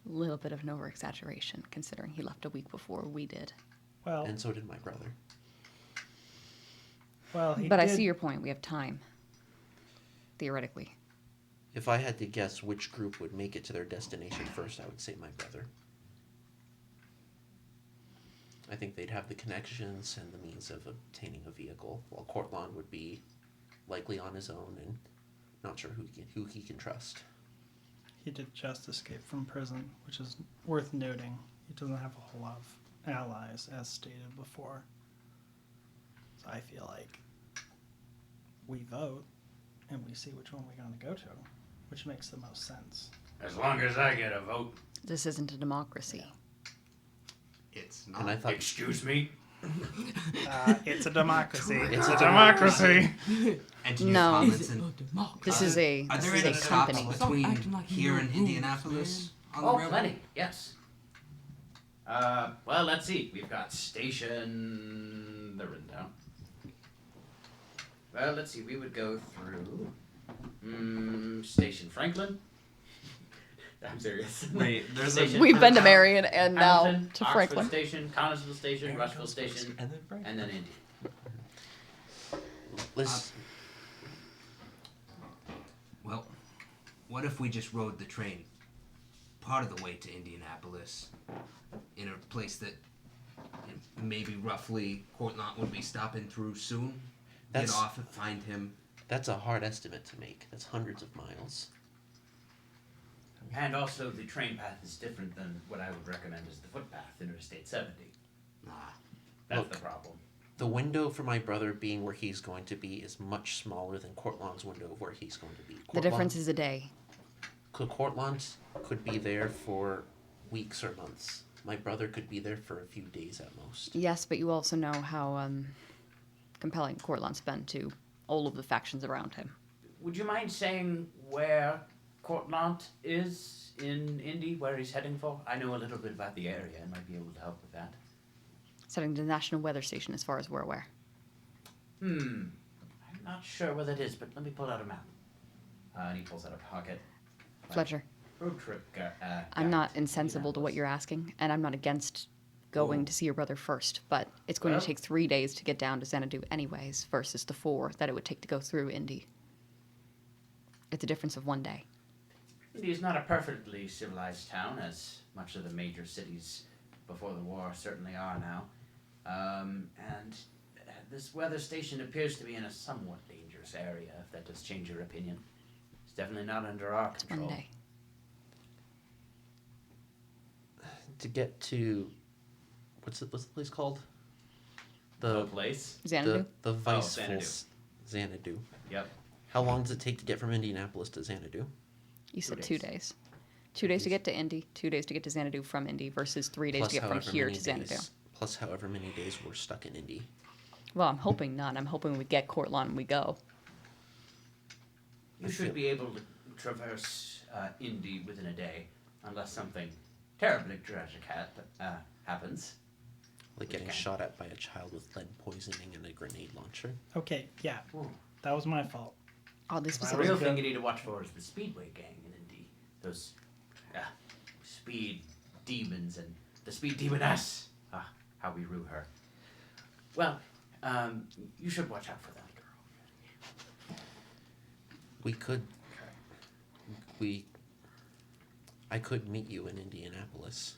A little bit of an over-exaggeration, considering he left a week before we did. Well, And so did my brother. he But I did- see your point. We have time. Theoretically. If I had to guess which group would make it to their destination first, I would say my brother. I think they'd have the connections and the means of obtaining a vehicle, while Cortland would be likely on his own and not sure who he can trust. He did just escape from prison, which is worth noting. He doesn't have a whole lot of allies, as stated before. So I feel like we vote and we see which one we're going to go to, which makes the most sense. As long as I get a vote. This isn't a democracy. It's And I not. thought Excuse me? It's a democracy. It's a a democracy. Engineer No. comments and This is a are there this any is a stops company. between Stop acting like you here know and rules, Indianapolis on the Oh, railroad? plenty, yes. Well, let's see. We've got station. They're written down. Well, let's see. We would go through Station Franklin. I'm serious. Wait, there's a Station We've been to Hamilton, Marion and now Hamilton, to Oxford Franklin. Station, Connellsville Station, Rushville Station, and then Frank. and then Indy. Listen, Well, what if we just rode the train part of the way to Indianapolis in a place that maybe roughly Cortland would be stopping through soon? That's- Get off and find him. that's a hard estimate to make. That's hundreds of miles. And also, the train path is different than what I would recommend as the footpath, Interstate 70. Ah, That's Look. the problem. The window for my brother being where he's going to be is much smaller than Cortland's window of where he's going to be. The difference is a day. Cortland could be there for weeks or months. My brother could be there for a few days at most. Yes, but you also know how compelling Courtland's been to all of the factions around him. Would you mind saying where Cortland is in Indy, where he's heading for? I know a little bit about the area and might be able to help with that. Setting the National Weather Station, as far as we're aware. I'm not sure what that is, but let me pull out a map. And he pulls out a pocket. Fletcher, Road trip. I'm not insensible to what you're asking, and I'm not against going to see your brother first, but it's going Well- to take 3 days to get down to Xanadu anyways, versus the 4 that it would take to go through Indy. It's a difference of 1 day. Indy is not a perfectly civilized town, as much of the major cities before the war certainly are now. And this weather station appears to be in a somewhat dangerous area, if that does change your opinion. It's definitely not under our It's control. 1 day. To get to what's the place called? The place? Xanadu? The Viceful Xanadu. Xanadu. Yep. How long does it take to get from Indianapolis to Xanadu? You said 2 2 days. 2 days to get to Indy, 2 days to get to Xanadu from Indy, versus 3 days Plus to get from however here many to Xanadu. days. Plus however many days we're stuck in Indy. Well, I'm hoping not. I'm hoping we get Cortland and we go. You should be able to traverse Indy within a day, unless something terribly tragic happens. Like getting Okay. shot at by a child with lead poisoning and a grenade launcher. Okay, yeah, Ooh. that was my fault. Oddly The specific. real thing you need to watch for is the Speedway gang in Indy. Those speed demons and the speed demoness. Ah, how we rue her. Well, you should watch out for them. We could. I could meet you in Indianapolis.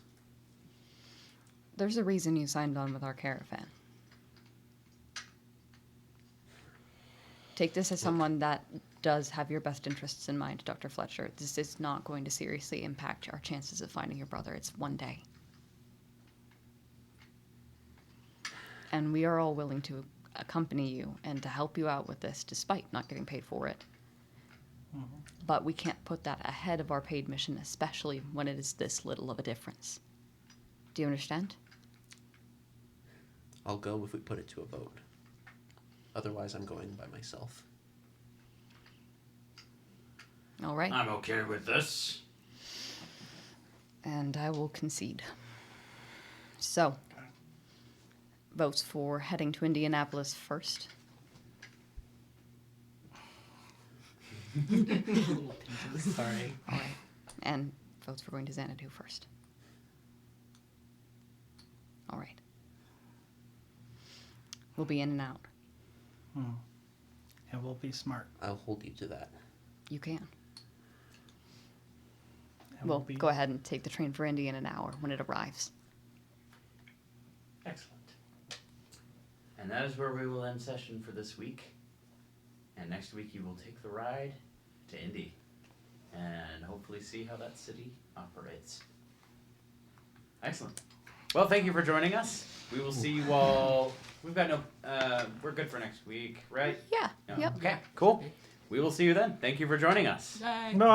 There's a reason you signed on with our caravan. Take this as someone that does have your best interests in mind, Dr. Fletcher. This is not going to seriously impact our chances of finding your brother. It's 1 day. And we are all willing to accompany you and to help you out with this, despite not getting paid for it. But we can't put that ahead of our paid mission, especially when it is this little of a difference. Do you understand? I'll go if we put it to a vote. Otherwise, I'm going by myself. All right. I'm okay with this. And I will concede. So, votes for heading to Indianapolis first. Sorry. All right. And votes for going to Xanadu first. All right. We'll be in and out. And we'll be smart. I'll hold you to that. You can. And Well, be go ahead and take the train for Indy in an hour when it arrives. Excellent. And that is where we will end session for this week. And next week you will take the ride to Indy and hopefully see how that city operates. Excellent. Well, thank you for joining us. We will see you all. We've got we're good for next week, right? Yeah. No. Yep. Okay, cool. We will see you then. Thank you for joining us. Bye. Bye.